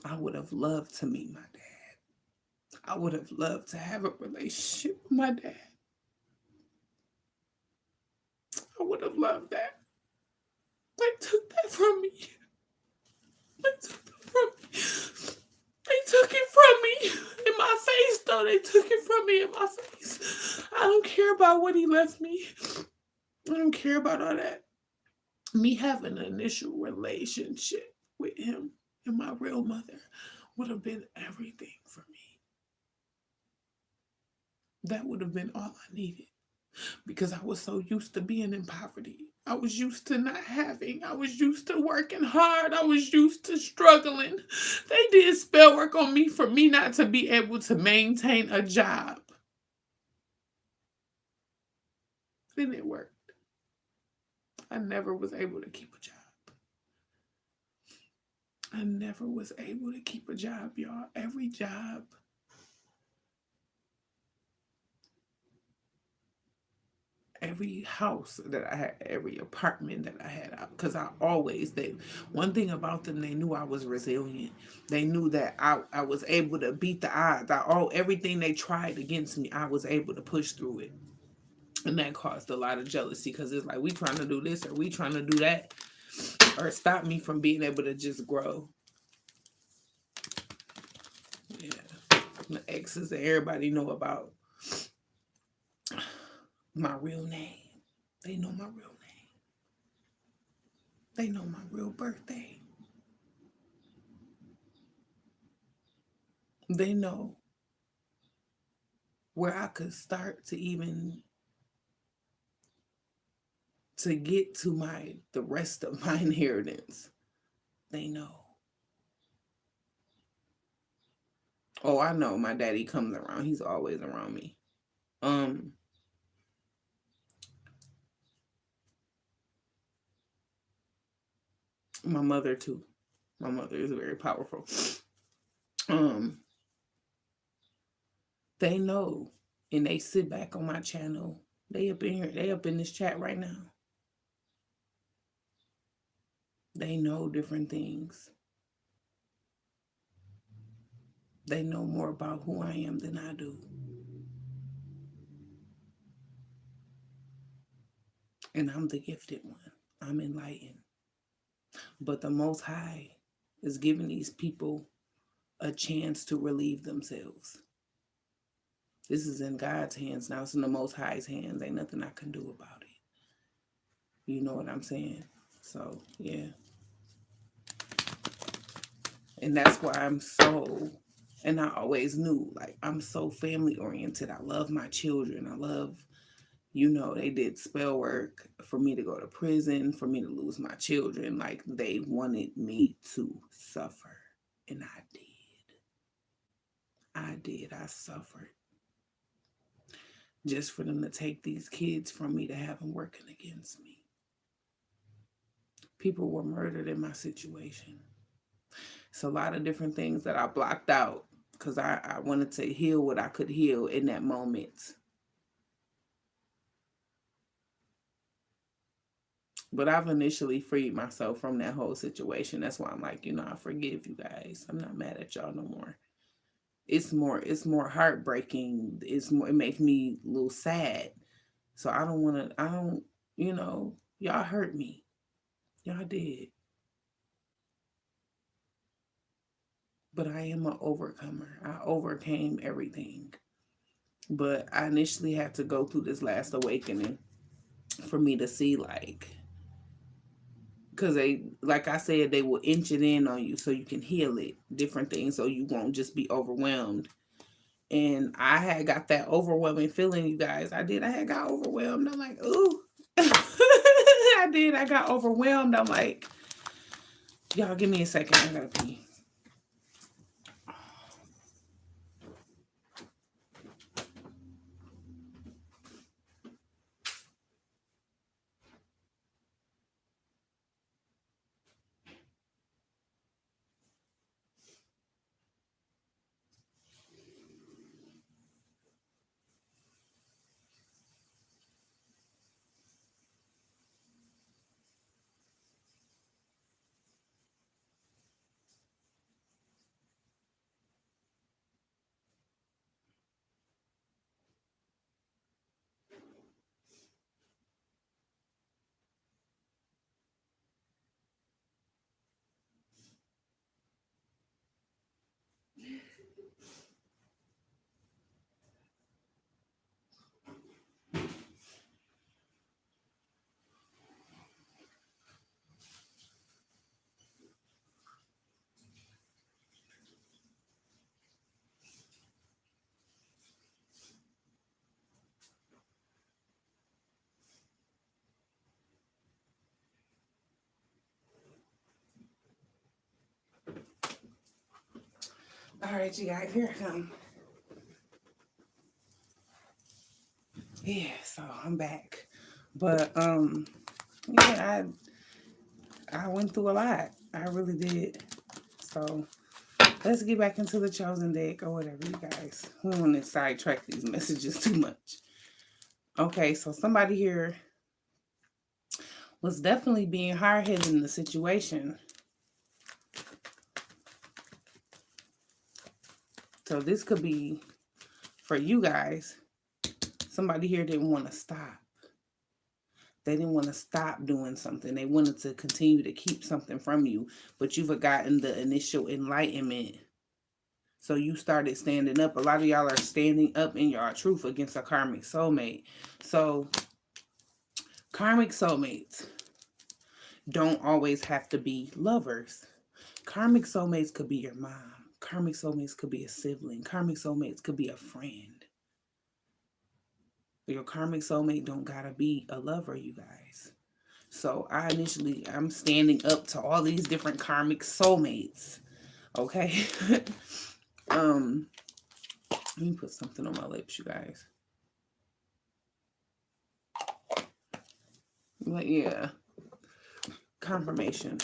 I would have loved to meet my dad. I would have loved to have a relationship with my dad. I would have loved that. They took that from me. They took it from me. They took it from me. In my face, though. They took it from me in my face. I don't care about what he left me. I don't care about all that. Me having an initial relationship with him and my real mother would have been everything for me. That would have been all I needed. Because I was so used to being in poverty. I was used to not having. I was used to working hard. I was used to struggling. They did spell work on me for me not to be able to maintain a job. Then it worked. I never was able to keep a job. I never was able to keep a job, y'all. Every job, every house that I had, every apartment that I had, because one thing about them, they knew I was resilient. They knew that I was able to beat the odds. Everything they tried against me, I was able to push through it. And that caused a lot of jealousy because it's like, we trying to do this or we trying to do that, or stop me from being able to just grow. Yeah. The exes that everybody know about. My real name. They know my real name. They know my real birthday. They know where I could start to even to get to the rest of my inheritance. They know. Oh, I know my daddy comes around. He's always around me. My mother too. My mother is very powerful. They know, and they sit back on my channel. They up in here. They up in this chat right now. They know different things. They know more about who I am than I do. And I'm the gifted one. I'm enlightened. But the Most High is giving these people a chance to relieve themselves. This is in God's hands now. It's in the Most High's hands. Ain't nothing I can do about it. You know what I'm saying? So, yeah. And that's why and I always knew, like, I'm so family oriented. I love my children. I love, they did spell work for me to go to prison, for me to lose my children. Like, they wanted me to suffer. And I did. I suffered. Just for them to take these kids from me to have them working against me. People were murdered in my situation. It's a lot of different things that I blocked out because I wanted to heal what I could heal in that moment. But I've initially freed myself from that whole situation. That's why I'm like, I forgive you guys. I'm not mad at y'all no more. It's more heartbreaking. It makes me a little sad. So y'all hurt me. Y'all did. But I am an overcomer. I overcame everything. But I initially had to go through this last awakening for me to see, like, because they, like I said, they will inch it in on you so you can heal it, different things, so you won't just be overwhelmed. And I had got that overwhelming feeling, you guys. I had got overwhelmed. I'm like, ooh. I did. I got overwhelmed. I'm like, y'all give me a second. I gotta pee. All right, you guys, here I come. Yeah, so I'm back. But yeah, I went through a lot. I really did. So let's get back into the chosen deck or whatever, you guys. We don't want to sidetrack these messages too much. Okay, so somebody here was definitely being hard-headed in the situation. So this could be, for you guys, somebody here didn't want to stop. They didn't want to stop doing something. They wanted to continue to keep something from you, but you've forgotten the initial enlightenment. So you started standing up. A lot of y'all are standing up in your truth against a karmic soulmate. So karmic soulmates don't always have to be lovers. Karmic soulmates could be your mom. Karmic soulmates could be a sibling. Karmic soulmates could be a friend. Your karmic soulmate don't gotta be a lover, you guys. So I'm standing up to all these different karmic soulmates. Okay. Let me put something on my lips, you guys. But yeah, confirmation.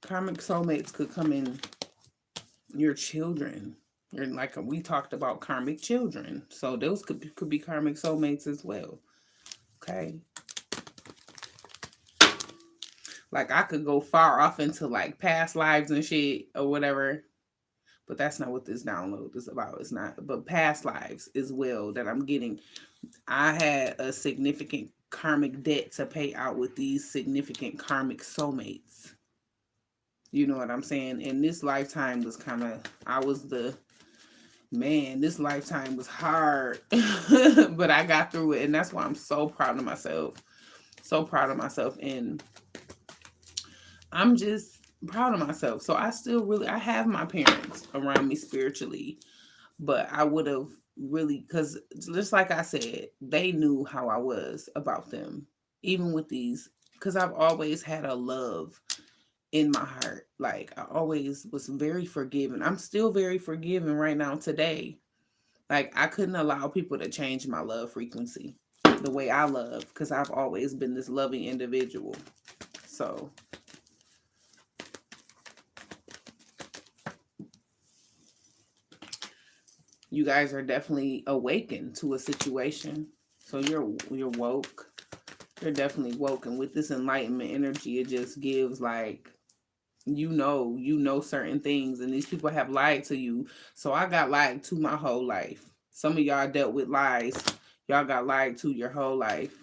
Karmic soulmates could come in your children. And like we talked about karmic children. So those could be karmic soulmates as well. Okay. Like I could go far off into like past lives and shit or whatever. But that's not what this download is about. It's not. But past lives as well that I'm getting. I had a significant karmic debt to pay out with these significant karmic soulmates. You know what I'm saying? And this lifetime was kind of, I was the, man, this lifetime was hard. But I got through it. And that's why I'm so proud of myself. So proud of myself. And I'm just proud of myself. So I have my parents around me spiritually. But I would have really, because just like I said, they knew how I was about them. Even with these, because I've always had a love in my heart. Like I always was very forgiving. I'm still very forgiving right now today. Like I couldn't allow people to change my love frequency the way I love, because I've always been this loving individual. So you guys are definitely awakened to a situation. So you're woke. You're definitely woke. And with this enlightenment energy, it just gives like, you know certain things, and these people have lied to you. So I got lied to my whole life. Some of y'all dealt with lies. Y'all got lied to your whole life.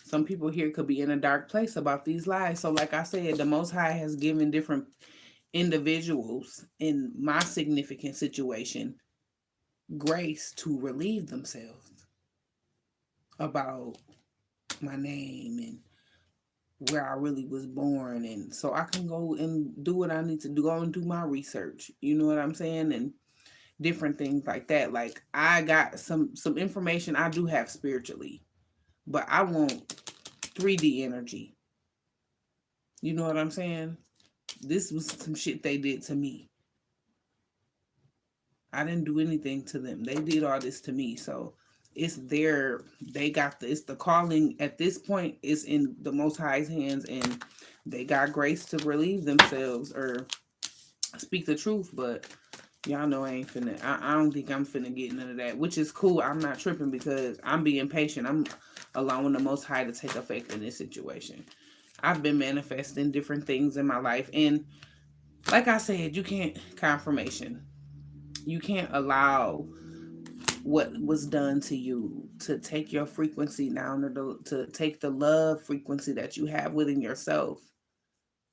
Some people here could be in a dark place about these lies. So like I said, the Most High has given different individuals in my significant situation grace to relieve themselves about my name and where I really was born, and so I can go and do what I need to do, go and do my research. You know what I'm saying? And different things like that. Like I got some information I do have spiritually, but I want 3D energy. You know what I'm saying? This was some shit they did to me. I didn't do anything to them. They did all this to me. So it's their, they got the, it's the calling at this point is in the Most High's hands, and they got grace to relieve themselves or speak the truth. But y'all know I ain't finna, I don't think I'm finna get none of that, which is cool. I'm not tripping because I'm being patient. I'm allowing the Most High to take effect in this situation. I've been manifesting different things in my life. And like I said, you can't, confirmation, you can't allow what was done to you to take your frequency down, or to take the love frequency that you have within yourself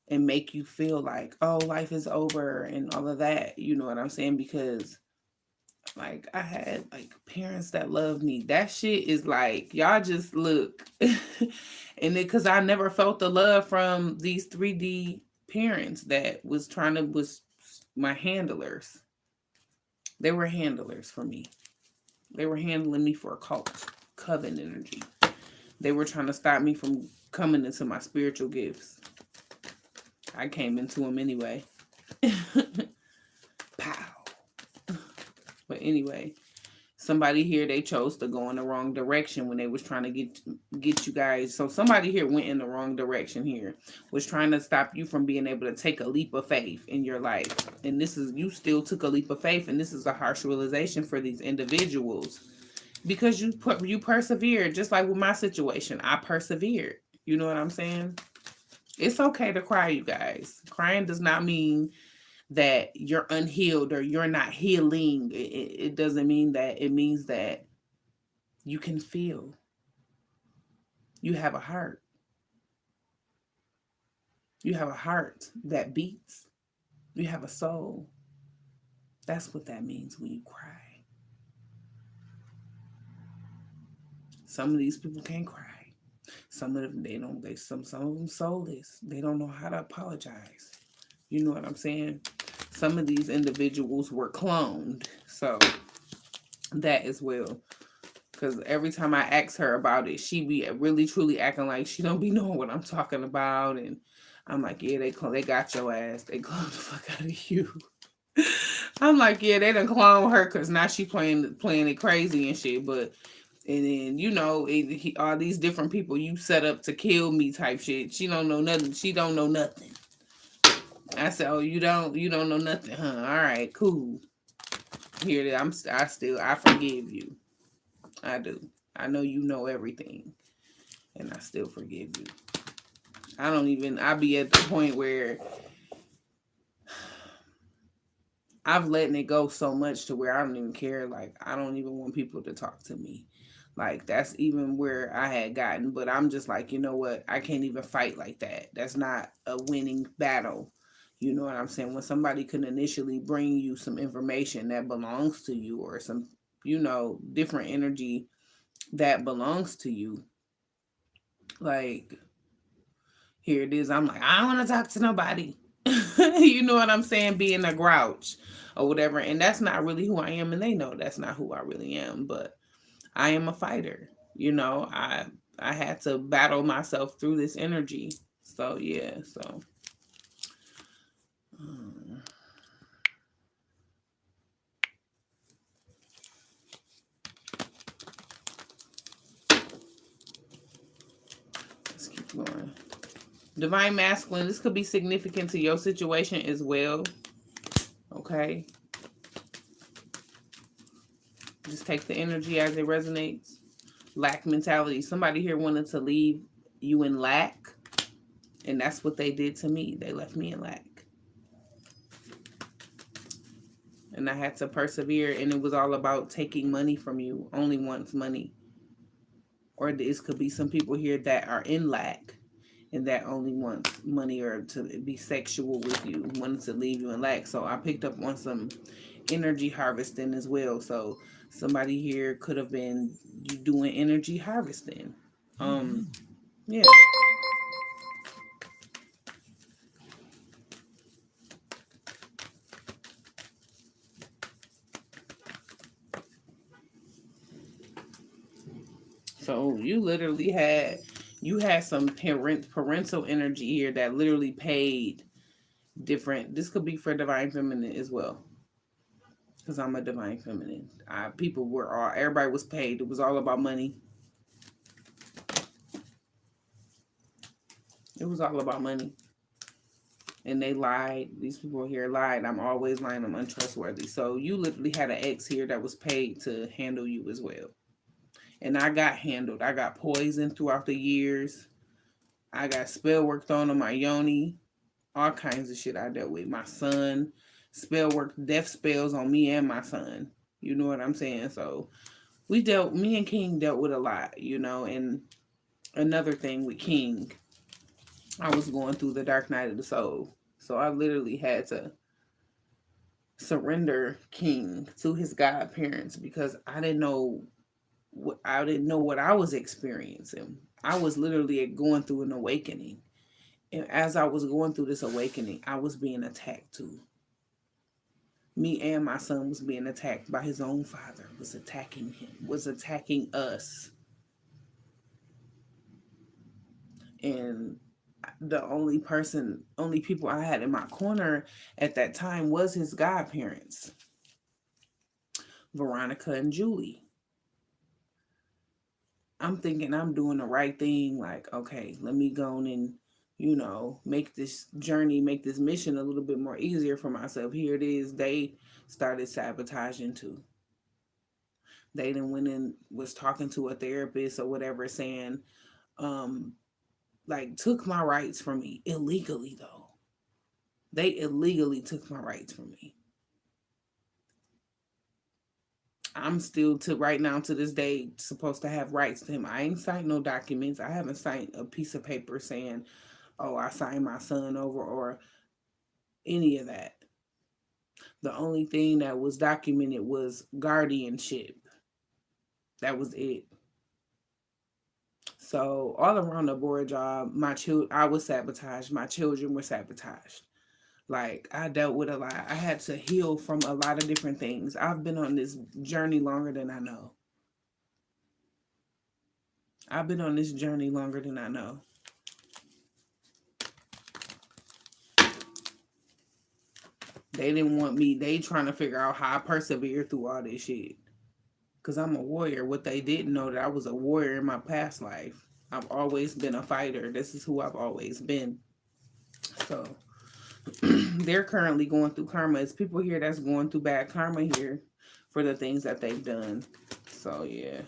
and make you feel like, oh, life is over and all of that. You know what I'm saying? Because like I had like parents that loved me. That shit is like, y'all just look. And because I never felt the love from these 3D parents that was trying to, was my handlers. They were handlers for me. They were handling me for a cult, coven energy. They were trying to stop me from coming into my spiritual gifts. I came into them anyway. Pow. But anyway, somebody here, they chose to go in the wrong direction when they was trying to get you guys. So somebody here went in the wrong direction here, was trying to stop you from being able to take a leap of faith in your life. And this is, you still took a leap of faith, and this is a harsh realization for these individuals because you persevered. Just like with my situation, I persevered. You know what I'm saying? It's okay to cry, you guys. Crying does not mean that you're unhealed or you're not healing. It doesn't mean that. It means that you can feel. You have a heart. You have a heart that beats. You have a soul. That's what that means when you cry. Some of these people can't cry. Some of them, they don't. Some of them soulless. They don't know how to apologize. You know what I'm saying? Some of these individuals were cloned, so that as well. Because every time I ask her about it, she be really truly acting like she don't be knowing what I'm talking about, and I'm like, yeah, they got your ass. They cloned the fuck out of you. I'm like, yeah, they done clone her because now she playing it crazy and shit. But and then all these different people you set up to kill me type shit. She don't know nothing. She don't know nothing. I said, oh, you don't know nothing, huh? All right, cool. Here, I forgive you. I do. I know you know everything, and I still forgive you. I be at the point where I've letting it go so much to where I don't even care. Like, I don't even want people to talk to me. Like, that's even where I had gotten. But I'm just like, you know what? I can't even fight like that. That's not a winning battle. You know what I'm saying? When somebody can initially bring you some information that belongs to you, or some, different energy that belongs to you. Like, here it is. I'm like, I don't want to talk to nobody. You know what I'm saying? Being a grouch or whatever. And that's not really who I am. And they know that's not who I really am. But I am a fighter. I had to battle myself through this energy. So, yeah. So. Let's keep going. Divine masculine. This could be significant to your situation as well. Okay. Just take the energy as it resonates. Lack mentality. Somebody here wanted to leave you in lack. And that's what they did to me. They left me in lack. And I had to persevere. And it was all about taking money from you. Only wants money. Or this could be some people here that are in lack. and that only wants money or to be sexual with you, wanting to leave you in lack. So I picked up on some energy harvesting as well. So somebody here could have been doing energy harvesting. Yeah. So you had some parental energy here that literally paid different. This could be for divine feminine as well, because I'm a divine feminine. People were all everybody was paid. It was all about money. It was all about money, and they lied. These people here lied. I'm always lying. I'm untrustworthy. So you literally had an ex here that was paid to handle you as well, and I got handled. I got poisoned throughout the years. I got spell work thrown on my yoni. All kinds of shit I dealt with. My son, spell work, death spells on me and my son. You know what I'm saying? So me and King dealt with a lot, and another thing with King, I was going through the dark night of the soul. So I literally had to surrender King to his godparents because I didn't know what I was experiencing. I was literally going through an awakening. And as I was going through this awakening, I was being attacked too. Me and my son was being attacked by his own father, was attacking him, was attacking us. And the only people I had in my corner at that time was his godparents, Veronica and Julie. I'm thinking I'm doing the right thing. Like, okay, let me go and, make this journey, make this mission a little bit more easier for myself. Here it is. They started sabotaging too. They then went and was talking to a therapist or whatever, saying, um, like, took my rights from me illegally, though. They illegally took my rights from me. I'm still to right now to this day supposed to have rights to him. I ain't signed no documents. I haven't signed a piece of paper saying, "Oh, I signed my son over," or any of that. The only thing that was documented was guardianship. That was it. So all around the board job, I was sabotaged. My children were sabotaged. Like, I dealt with a lot. I had to heal from a lot of different things. I've been on this journey longer than I know. I've been on this journey longer than I know. They didn't want me. They trying to figure out how I persevere through all this shit. Because I'm a warrior. What they didn't know, that I was a warrior in my past life. I've always been a fighter. This is who I've always been. So they're currently going through karma. It's people here that's going through bad karma here for the things that they've done. So yeah.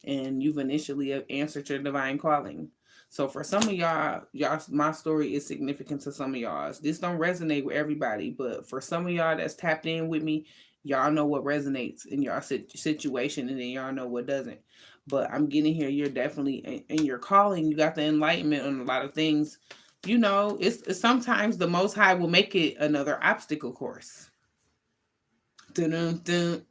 And you've initially answered your divine calling. So for some of y'all, my story is significant to some of y'all. This don't resonate with everybody, but for some of y'all that's tapped in with me, y'all know what resonates in your situation, and then y'all know what doesn't. But I'm getting here. You're definitely in your calling. You got the enlightenment on a lot of things. It's sometimes the Most High will make it another obstacle course. Dun dun dun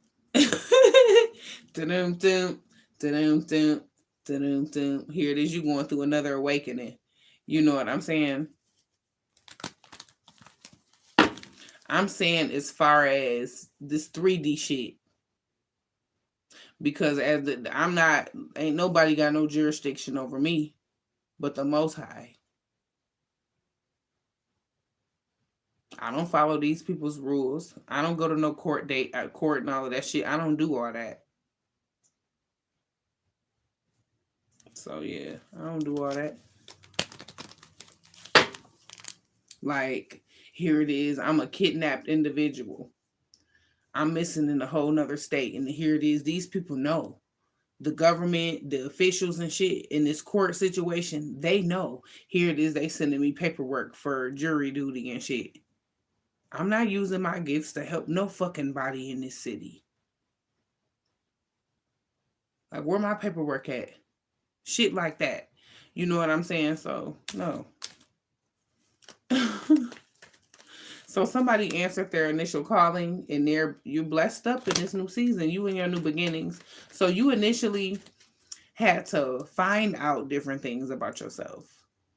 dun dun dun dun. Here it is. You going through another awakening. You know what I'm saying? I'm saying as far as this 3D shit, because ain't nobody got no jurisdiction over me, but the Most High. I don't follow these people's rules. I don't go to no court and all of that shit. I don't do all that. So yeah, I don't do all that. Like, here it is. I'm a kidnapped individual. I'm missing in a whole nother state. And here it is. These people know. The government, the officials and shit in this court situation, they know. Here it is. They sending me paperwork for jury duty and shit. I'm not using my gifts to help no fucking body in this city. Like, where my paperwork at? Shit like that. You know what I'm saying? So, no. So somebody answered their initial calling, and you're blessed up in this new season, you and your new beginnings. So you initially had to find out different things about yourself.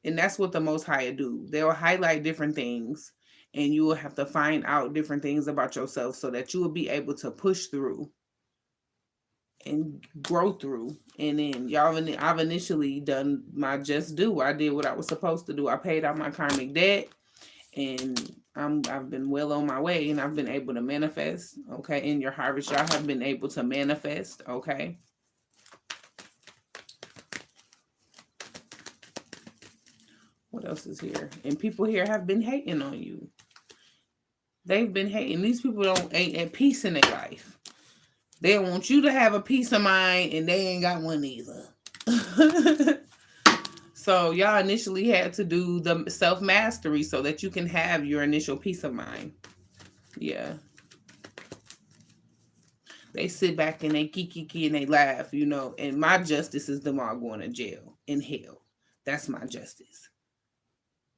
And that's what the Most High do. They'll highlight different things, and you will have to find out different things about yourself so that you will be able to push through and grow through. And then I've initially done my just due. I did what I was supposed to do. I paid out my karmic debt, and I've been well on my way, and I've been able to manifest. Okay, in your harvest, y'all have been able to manifest. Okay. What else is here? And people here have been hating on you. They've been hating. These people ain't at peace in their life. They want you to have a peace of mind, and they ain't got one either. So y'all initially had to do the self-mastery so that you can have your initial peace of mind. Yeah. They sit back and they kiki and they laugh, and my justice is them all going to jail in hell. That's my justice.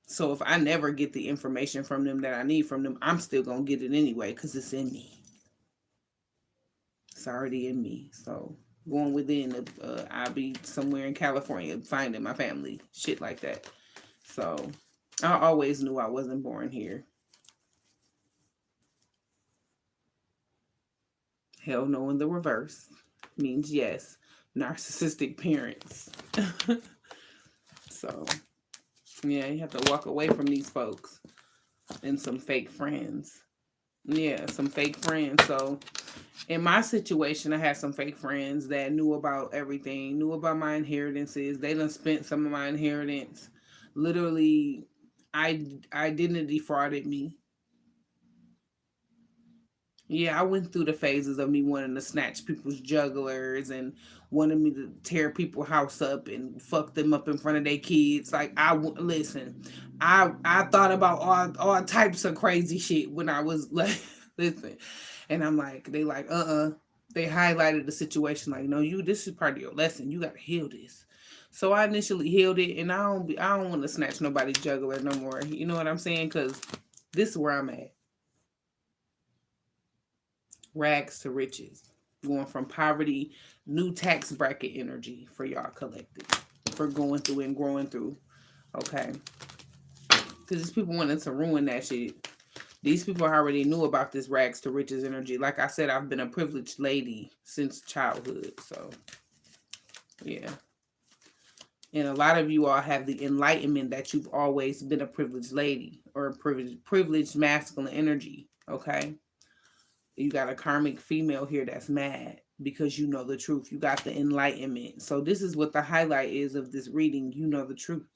So if I never get the information from them that I need from them, I'm still going to get it anyway because it's in me. It's already in me. So going within, I'll be somewhere in California finding my family, shit like that. So I always knew I wasn't born here. Hell no in the reverse means yes. Narcissistic parents. So, yeah, you have to walk away from these folks and some fake friends. Yeah, some fake friends. So, in my situation, I had some fake friends that knew about everything, knew about my inheritances. They done spent some of my inheritance. Literally, identity defrauded me. Yeah, I went through the phases of me wanting to snatch people's jugglers and wanting me to tear people's house up and fuck them up in front of their kids. Like listen, I thought about all types of crazy shit when I was like, listen, and I'm like, they like, they highlighted the situation like, no, this is part of your lesson. You got to heal this. So I initially healed it, and I don't want to snatch nobody's juggler no more. You know what I'm saying? Because this is where I'm at. Rags to riches, going from poverty, new tax bracket energy for y'all collective, for going through and growing through. Okay, because these people wanted to ruin that shit. These people already knew about this rags to riches energy. Like I said, I've been a privileged lady since childhood. So yeah, and a lot of you all have the enlightenment that you've always been a privileged lady or a privileged masculine energy. Okay, you got a karmic female here that's mad because you know the truth. You got the enlightenment. So this is what the highlight is of this reading. You know the truth.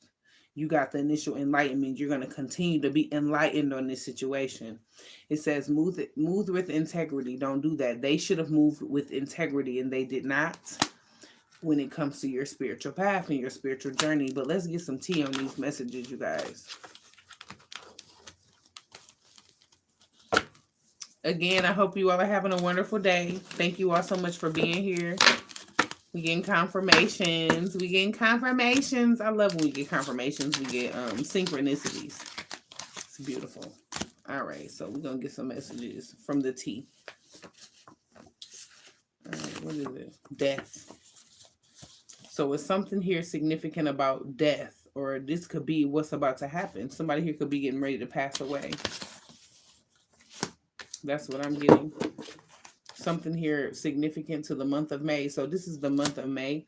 You got the initial enlightenment. You're going to continue to be enlightened on this situation. It says move with integrity. Don't do that. They should have moved with integrity, and they did not when it comes to your spiritual path and your spiritual journey. But let's get some tea on these messages, you guys. Again, I hope you all are having a wonderful day. Thank you all so much for being here. We getting confirmations. I love when we get confirmations. We get synchronicities. It's beautiful. All right, so we're gonna get some messages from the T. All right, what is it? Death. So it's something here significant about death, or this could be what's about to happen. Somebody here could be getting ready to pass away. That's what I'm getting. Something here significant to the month of May. So this is the month of May.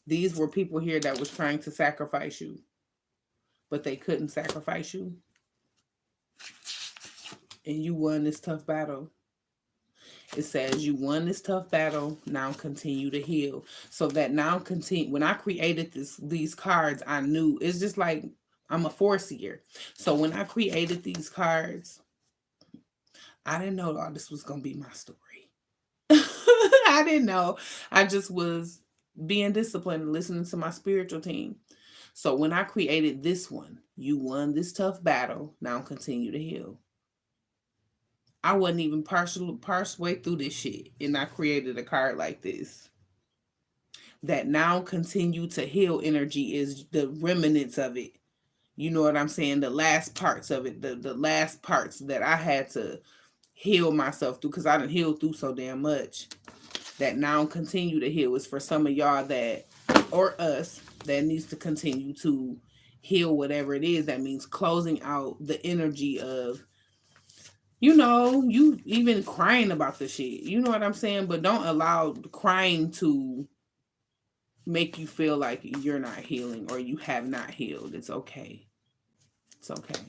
These were people here that was trying to sacrifice you, but they couldn't sacrifice you. And you won this tough battle. It says you won this tough battle. Now continue to heal. So that now continue. When I created these cards, I knew it's just like I'm a foreseer. So when I created these cards, I didn't know all this was gonna be my story. I didn't know. I just was being disciplined and listening to my spiritual team. So when I created this one, you won this tough battle. Now continue to heal. I wasn't even partial way through this shit, and I created a card like this. That now continue to heal energy is the remnants of it. You know what I'm saying? The last parts of it, the last parts that I had to heal myself through, because I done healed through so damn much. That now continue to heal is for some of y'all that, or us, that needs to continue to heal whatever it is. That means closing out the energy of, you even crying about the shit. You know what I'm saying? But don't allow crying to make you feel like you're not healing or you have not healed. It's okay. It's okay.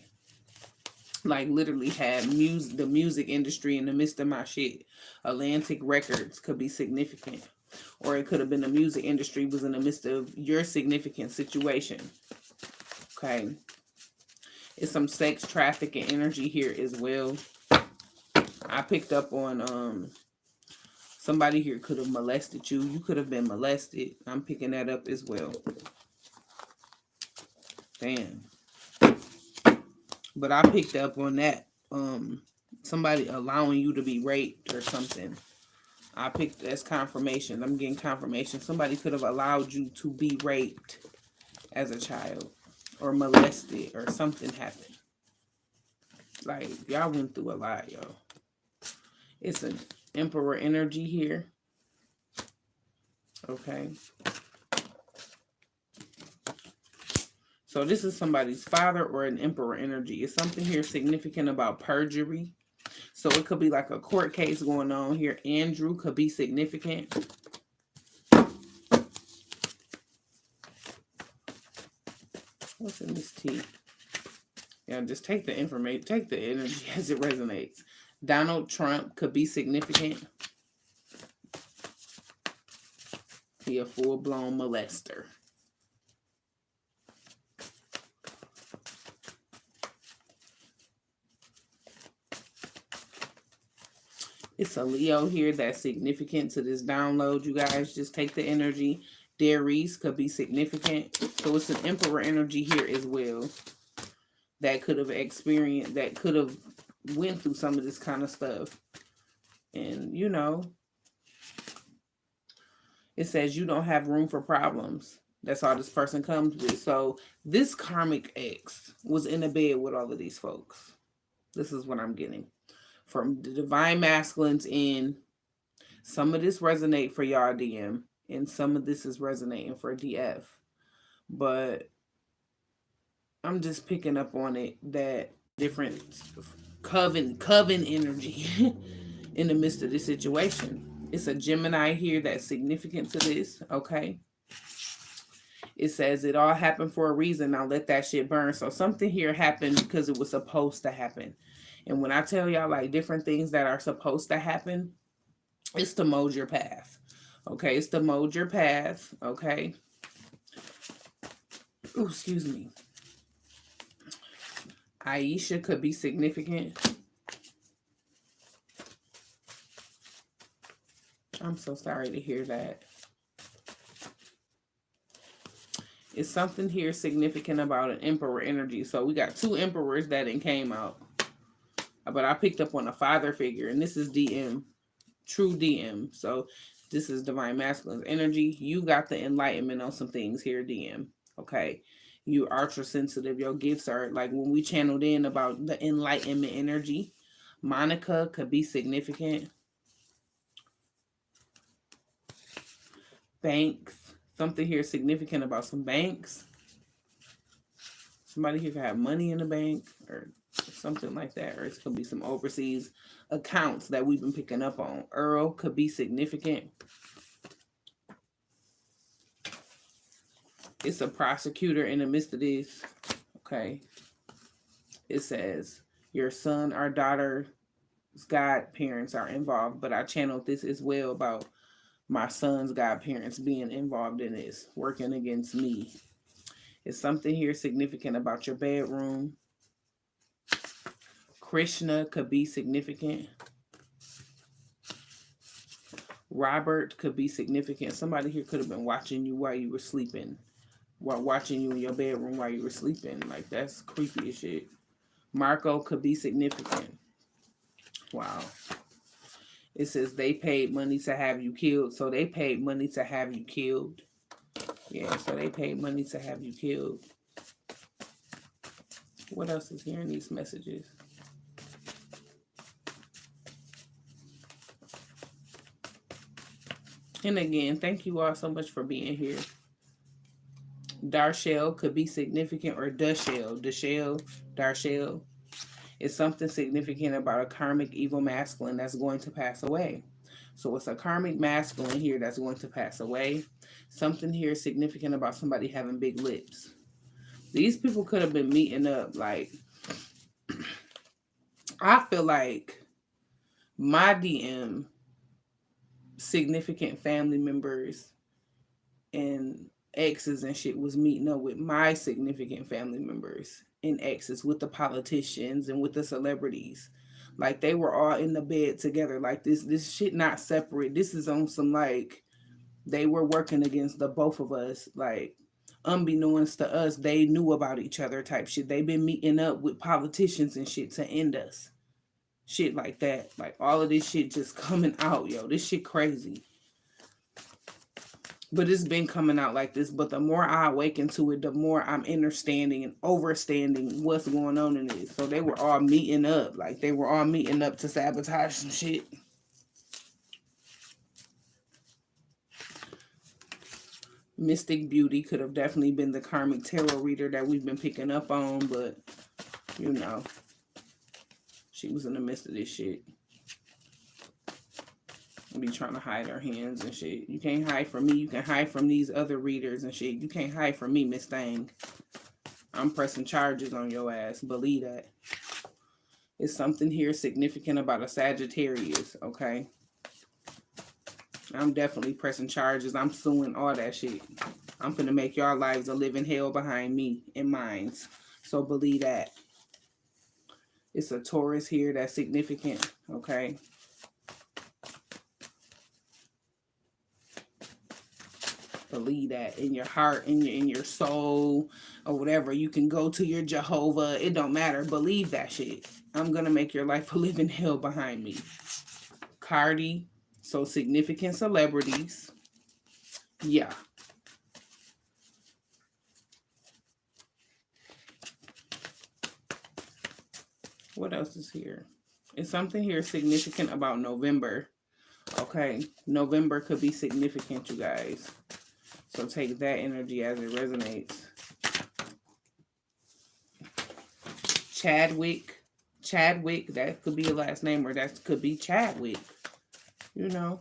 Like literally had the music industry in the midst of my shit. Atlantic Records could be significant. Or it could have been the music industry was in the midst of your significant situation. Okay. It's some sex trafficking energy here as well. I picked up on somebody here could have molested you. You could have been molested. I'm picking that up as well. Damn. But I picked up on that. Somebody allowing you to be raped or something. I picked as confirmation. I'm getting confirmation. Somebody could have allowed you to be raped as a child or molested or something happened. Like, y'all went through a lot, yo. It's an emperor energy here. Okay. So this is somebody's father or an emperor energy. Is something here significant about perjury? So it could be like a court case going on here. Andrew could be significant. What's in this tea? Yeah, just take the information, take the energy as it resonates. Donald Trump could be significant. He a full-blown molester. It's a Leo here that's significant to this download, you guys. Just take the energy. Darius could be significant. So it's an emperor energy here as well. That could have experienced, that could have went through some of this kind of stuff. And, it says you don't have room for problems. That's all this person comes with. So this karmic ex was in a bed with all of these folks. This is what I'm getting. From the divine masculines in, some of this resonate for y'all DM, and some of this is resonating for DF. But I'm just picking up on it that different coven energy in the midst of this situation. It's a Gemini here that's significant to this, okay? It says it all happened for a reason. Now let that shit burn. So something here happened because it was supposed to happen. And when I tell y'all like different things that are supposed to happen, it's to mold your path. Okay, it's to mold your path. Okay. Ooh, excuse me. Aisha could be significant. I'm so sorry to hear that. It's something here significant about an emperor energy. So we got two emperors that came out. But I picked up on a father figure, and this is DM, true DM. So this is divine masculine energy. You got the enlightenment on some things here, DM. Okay. You ultra sensitive. Your gifts are like when we channeled in about the enlightenment energy. Monica could be significant. Banks. Something here significant about some banks. Somebody here could have money in the bank or something like that. Or it could be some overseas accounts that we've been picking up on. Earl could be significant. It's a prosecutor in the midst of this. Okay. It says your son or daughter's godparents are involved. But I channeled this as well about my son's godparents being involved in this, working against me. Is something here significant about your bedroom? Krishna could be significant. Robert could be significant. Somebody here could have been watching you while you were sleeping. While watching you in your bedroom while you were sleeping. Like, that's creepy as shit. Marco could be significant. Wow. It says they paid money to have you killed. So they paid money to have you killed. Yeah, so they paid money to have you killed. What else is here in these messages? And again, thank you all so much for being here. Darshell could be significant, or Dashell, Darshell. It's something significant about a karmic evil masculine that's going to pass away. So it's a karmic masculine here that's going to pass away. Something here significant about somebody having big lips. These people could have been meeting up. Like, I feel like my DM significant family members and exes and shit was meeting up with my significant family members and exes, with the politicians and with the celebrities. Like, they were all in the bed together. Like, this shit not separate. This is on some, like, they were working against the both of us. Like, unbeknownst to us, they knew about each other type shit. They've been meeting up with politicians and shit to end us. Shit like that. Like, all of this shit just coming out, yo. This shit crazy. But it's been coming out like this. But the more I awaken to it, the more I'm understanding and overstanding what's going on in this. So they were all meeting up. Like, they were all meeting up to sabotage some shit. Mystic Beauty could have definitely been the karmic tarot reader that we've been picking up on. But, you know, she was in the midst of this shit. Be trying to hide her hands and shit. You can't hide from me. You can hide from these other readers and shit. You can't hide from me, Miss Thang. I'm pressing charges on your ass. Believe that. It's something here significant about a Sagittarius, okay? I'm definitely pressing charges. I'm suing all that shit. I'm finna make y'all lives a living hell behind me and mine. So believe that. It's a Taurus here that's significant, okay? Believe that in your heart, in your soul, or whatever. You can go to your Jehovah. It don't matter. Believe that shit. I'm gonna make your life a living hell behind me. Cardi. So significant celebrities. Yeah. What else is here? It's something here significant about November. Okay. November could be significant, you guys. So take that energy as it resonates. Chadwick, that could be a last name, or that could be Chadwick. You know,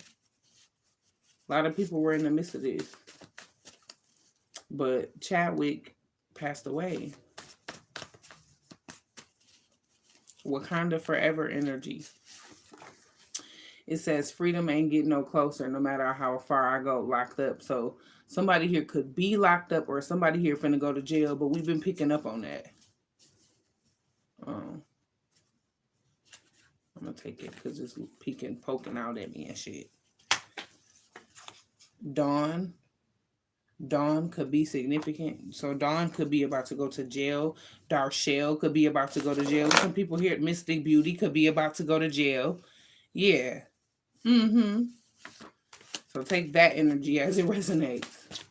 a lot of people were in the midst of this. But Chadwick passed away. Wakanda Forever energy. It says freedom ain't getting no closer no matter how far I go locked up. So somebody here could be locked up, or somebody here finna go to jail, but we've been picking up on that. I'm gonna take it because it's poking out at me and shit. Dawn could be significant. So Dawn could be about to go to jail. Darshell could be about to go to jail. Some people here at Mystic Beauty could be about to go to jail. Yeah. So take that energy as it resonates.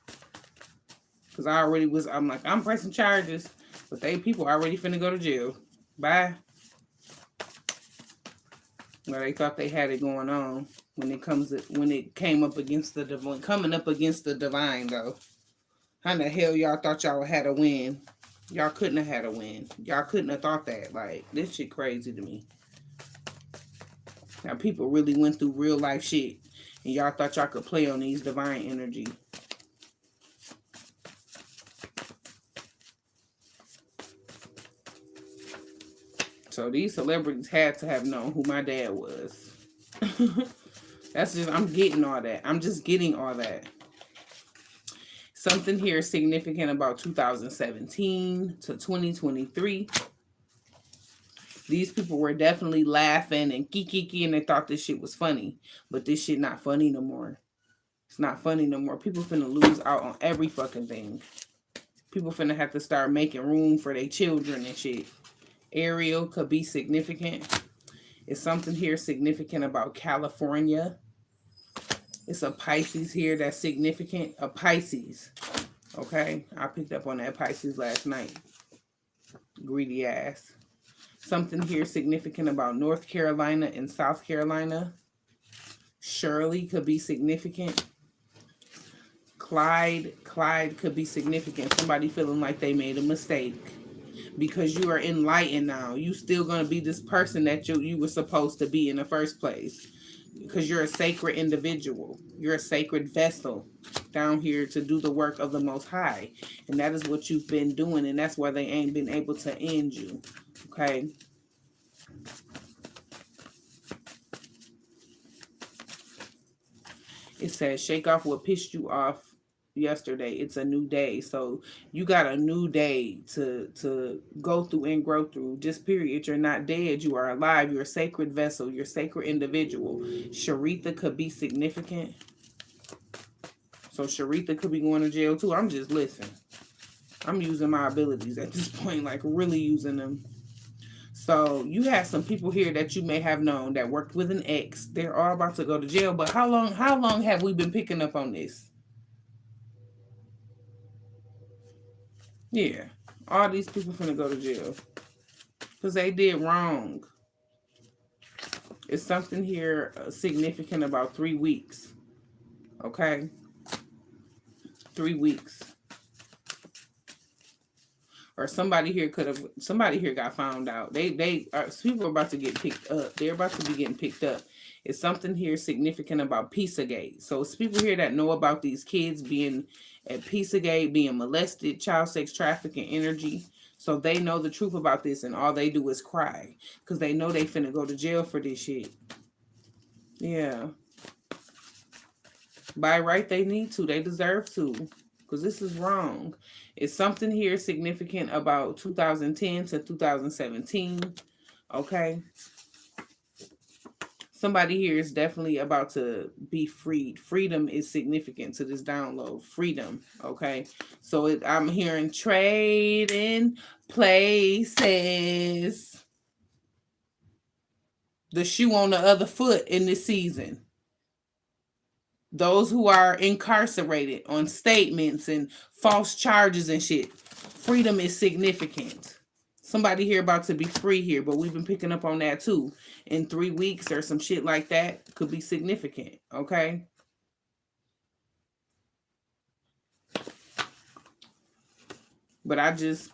Because I'm pressing charges, but people already finna go to jail. Bye. Well, they thought they had it going on when it came up against the divine. Coming up against the divine, though. How the hell y'all thought y'all had a win? Y'all couldn't have had a win. Y'all couldn't have thought that. Like, this shit crazy to me. Now, people really went through real life shit, and y'all thought y'all could play on these divine energy. So these celebrities had to have known who my dad was. I'm getting all that. I'm just getting all that. Something here significant about 2017 to 2023. These people were definitely laughing and kiki, and they thought this shit was funny. But this shit not funny no more. It's not funny no more. People finna lose out on every fucking thing. People finna have to start making room for their children and shit. Ariel could be significant. Is something here significant about California? It's a Pisces here that's significant. A Pisces. Okay. I picked up on that Pisces last night. Greedy ass. Something here significant about North Carolina and South Carolina. Shirley could be significant. Clyde could be significant. Somebody feeling like they made a mistake. Because you are enlightened now. You still going to be this person that you were supposed to be in the first place. Because you're a sacred individual. You're a sacred vessel down here to do the work of the Most High. And that is what you've been doing. And that's why they ain't been able to end you. Okay? It says, shake off what pissed you off yesterday. It's a new day. So you got a new day to go through and grow through. Just period. You're not dead. You are alive. You're a sacred vessel. You're a sacred individual. Sharitha could be significant. So Sharitha could be going to jail too. I'm just listening. I'm using my abilities at this point, like really using them. So you have some people here that you may have known that worked with an ex. They're all about to go to jail. But how long have we been picking up on this? Yeah. All these people finna go to jail. Because they did wrong. It's something here significant about 3 weeks. Okay? 3 weeks. Or somebody here got found out. People are about to get picked up. They're about to be getting picked up. It's something here significant about Pizzagate. So it's people here that know about these kids being at Pizzagate, being molested, child sex trafficking, energy. So they know the truth about this, and all they do is cry. Because they know they finna go to jail for this shit. Yeah. By right, they need to. They deserve to. Because this is wrong. It's something here significant about 2010 to 2017. Okay. Somebody here is definitely about to be freed. Freedom is significant to this download. Freedom. Okay. So I'm hearing trading places. The shoe on the other foot in this season. Those who are incarcerated on statements and false charges and shit. Freedom is significant. Somebody here about to be free here, but we've been picking up on that too. In 3 weeks or some shit like that could be significant. Okay. But I just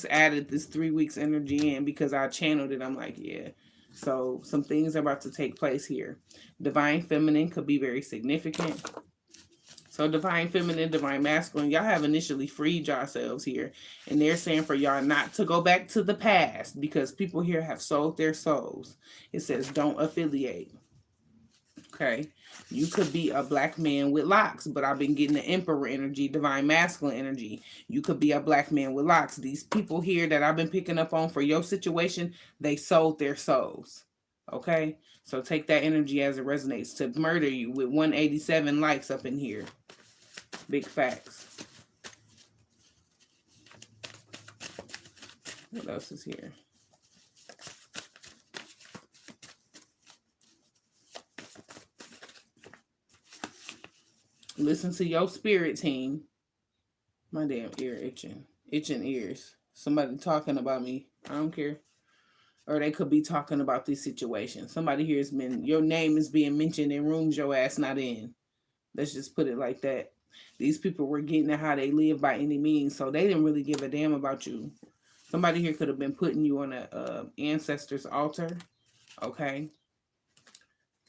added this 3 weeks energy in because I channeled it. I'm like, yeah. So some things are about to take place here. Divine feminine could be very significant. So divine feminine, divine masculine, y'all have initially freed yourselves here. And they're saying for y'all not to go back to the past because people here have sold their souls. It says don't affiliate. Okay. You could be a black man with locks, but I've been getting the emperor energy, divine masculine energy. You could be a black man with locks. These people here that I've been picking up on for your situation, they sold their souls. Okay. So take that energy as it resonates to murder you with 187 likes up in here. Big facts. What else is here? Listen to your spirit team. My damn ear itching. Itching ears. Somebody talking about me. I don't care. Or they could be talking about this situation. Somebody here has been, your name is being mentioned in rooms your ass not in. Let's just put it like that. These people were getting at how they live by any means, so they didn't really give a damn about you. Somebody here could have been putting you on a ancestor's altar. Okay.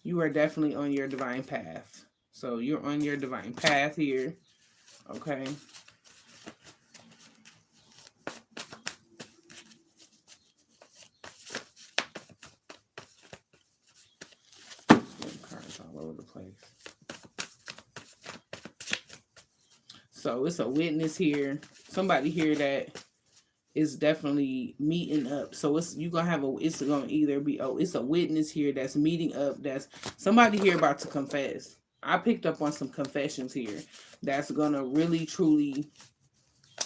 You are definitely on your divine path. So you're on your divine path here. Okay. Cards all over the place. So it's a witness here. Somebody here that is definitely meeting up. So it's gonna either be it's a witness here that's meeting up. That's somebody here about to confess. I picked up on some confessions here. That's gonna really truly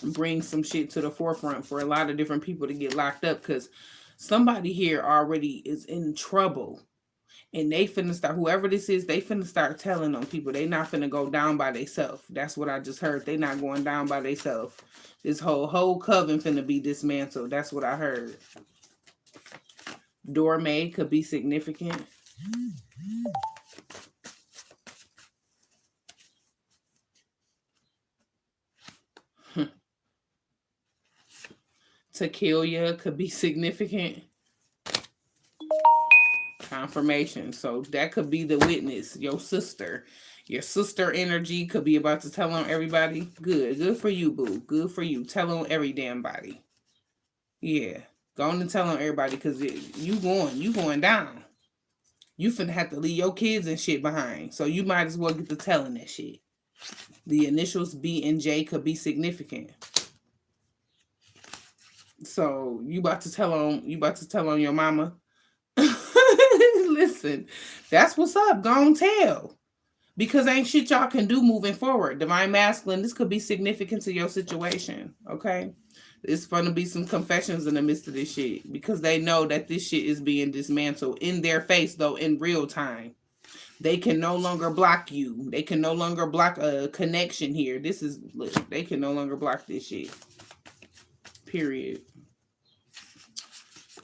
bring some shit to the forefront for a lot of different people to get locked up because Somebody here already is in trouble. And they finna start, whoever this is, they finna start telling on people. They not finna go down by themselves. That's what I just heard. They not going down by themselves. This whole coven finna be dismantled. That's what I heard. Doormay could be significant. Tequila could be significant. Confirmation. So that could be the witness, your sister. Your sister energy could be about to tell on everybody. Good for you, boo. Good for you. Tell on every damn body. Yeah, go on and tell on everybody, because you going down. You finna have to leave your kids and shit behind. So you might as well get to telling that shit. The initials B and J could be significant. So you about to tell on your mama. Listen, that's what's up. Go on tell. Because ain't shit y'all can do moving forward. Divine masculine, this could be significant to your situation. Okay? It's gonna be some confessions in the midst of this shit. Because they know that this shit is being dismantled in their face, though, in real time. They can no longer block you. They can no longer block a connection here. They can no longer block this shit. Period.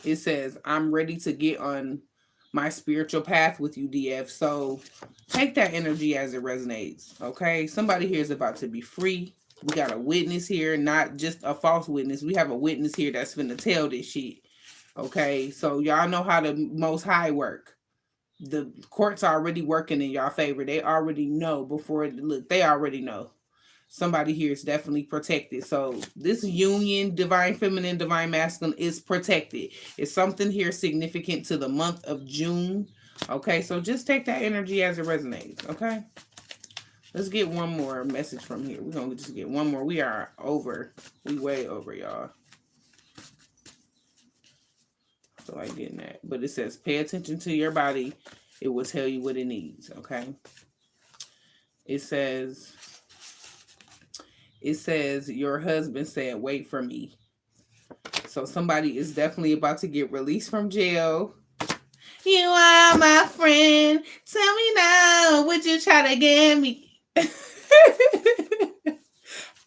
It says, I'm ready to get on my spiritual path with you, DF. So take that energy as it resonates. Okay? Somebody here is about to be free. We got a witness here, not just a false witness. We have a witness here that's finna tell this shit. Okay? So y'all know how the Most High work. The court's already working in y'all favor. They already know before they already know. Somebody here is definitely protected. So this union, divine feminine, divine masculine, is protected. It's something here significant to the month of June. Okay, so just take that energy as it resonates. Okay, let's get one more message from here. We're gonna just get one more. We are over. We way over, y'all. So I getting that. But it says, pay attention to your body. It will tell you what it needs. Okay. It says, your husband said, wait for me. So somebody is definitely about to get released from jail. You are my friend. Tell me now, would you try to get me?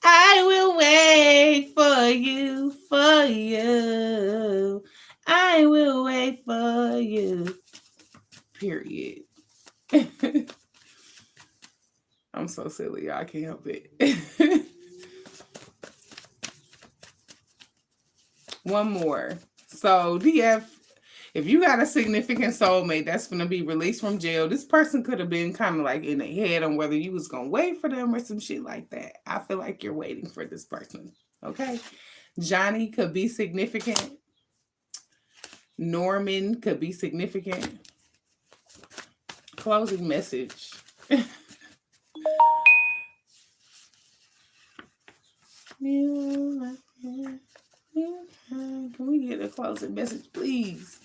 I will wait for you, I will wait for you. Period. I'm so silly. I can't help it. One more. So, DF, if you got a significant soulmate that's going to be released from jail, this person could have been kind of like in their head on whether you was going to wait for them or some shit like that. I feel like you're waiting for this person. Okay? Johnny could be significant. Norman could be significant. Closing message. Can we get a closing message, please?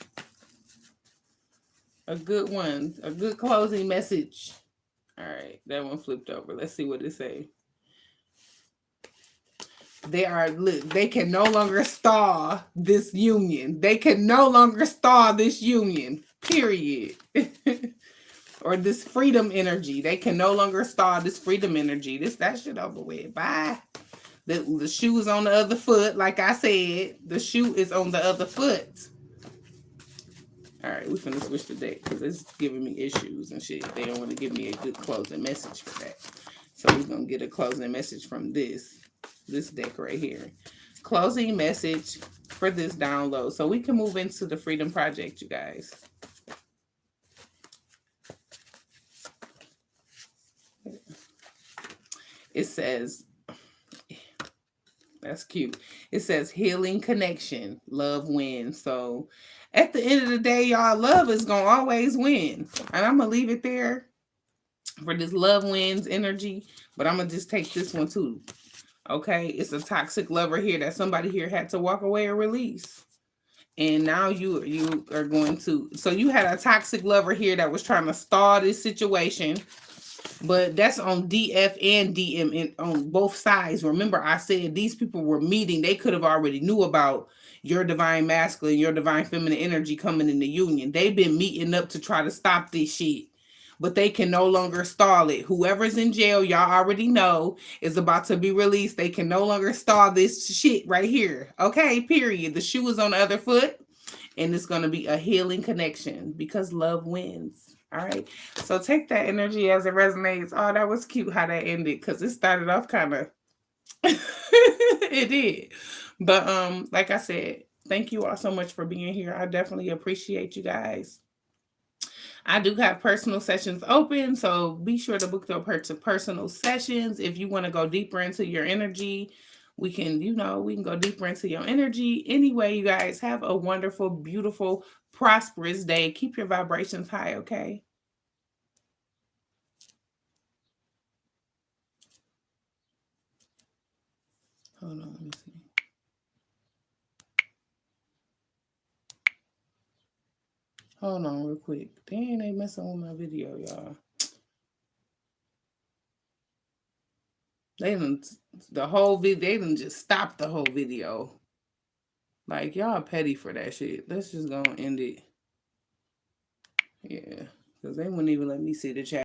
A good one. A good closing message. All right, that one flipped over. Let's see what it say. They can no longer stall this union. They can no longer stall this union. Period. Or this freedom energy. They can no longer stall this freedom energy. That shit over with. Bye. The shoe is on the other foot. Like I said, the shoe is on the other foot. All right, we're finna switch the deck because it's giving me issues and shit. They don't want to give me a good closing message for that. So we're going to get a closing message from this deck right here. Closing message for this download. So we can move into the Freedom Project, you guys. It says, that's cute. It says healing connection, love wins. So at the end of the day, y'all, love is going to always win. And I'm going to leave it there for this love wins energy. But I'm going to just take this one too. Okay, it's a toxic lover here that somebody here had to walk away or release. And now you are going to, so you had a toxic lover here that was trying to stall this situation. But that's on DF and DM on both sides. Remember, I said these people were meeting. They could have already knew about your divine masculine, your divine feminine energy coming in the union. They've been meeting up to try to stop this shit. But they can no longer stall it. Whoever's in jail, y'all already know, is about to be released. They can no longer stall this shit right here. Okay, period. The shoe is on the other foot. And it's going to be a healing connection because love wins. All right. So take that energy as it resonates. Oh, that was cute how that ended because it started off kind of, it did. But like I said, thank you all so much for being here. I definitely appreciate you guys. I do have personal sessions open, so be sure to book your personal sessions. If you want to go deeper into your energy, we can go deeper into your energy. Anyway, you guys have a wonderful, beautiful, prosperous day. Keep your vibrations high, okay? Hold on, let me see. Hold on real quick. Dang, they messing with my video, y'all. They didn't the whole video. They didn't just stop the whole video. Like y'all petty for that shit. Let's just go and end it. Yeah, because they wouldn't even let me see the chat.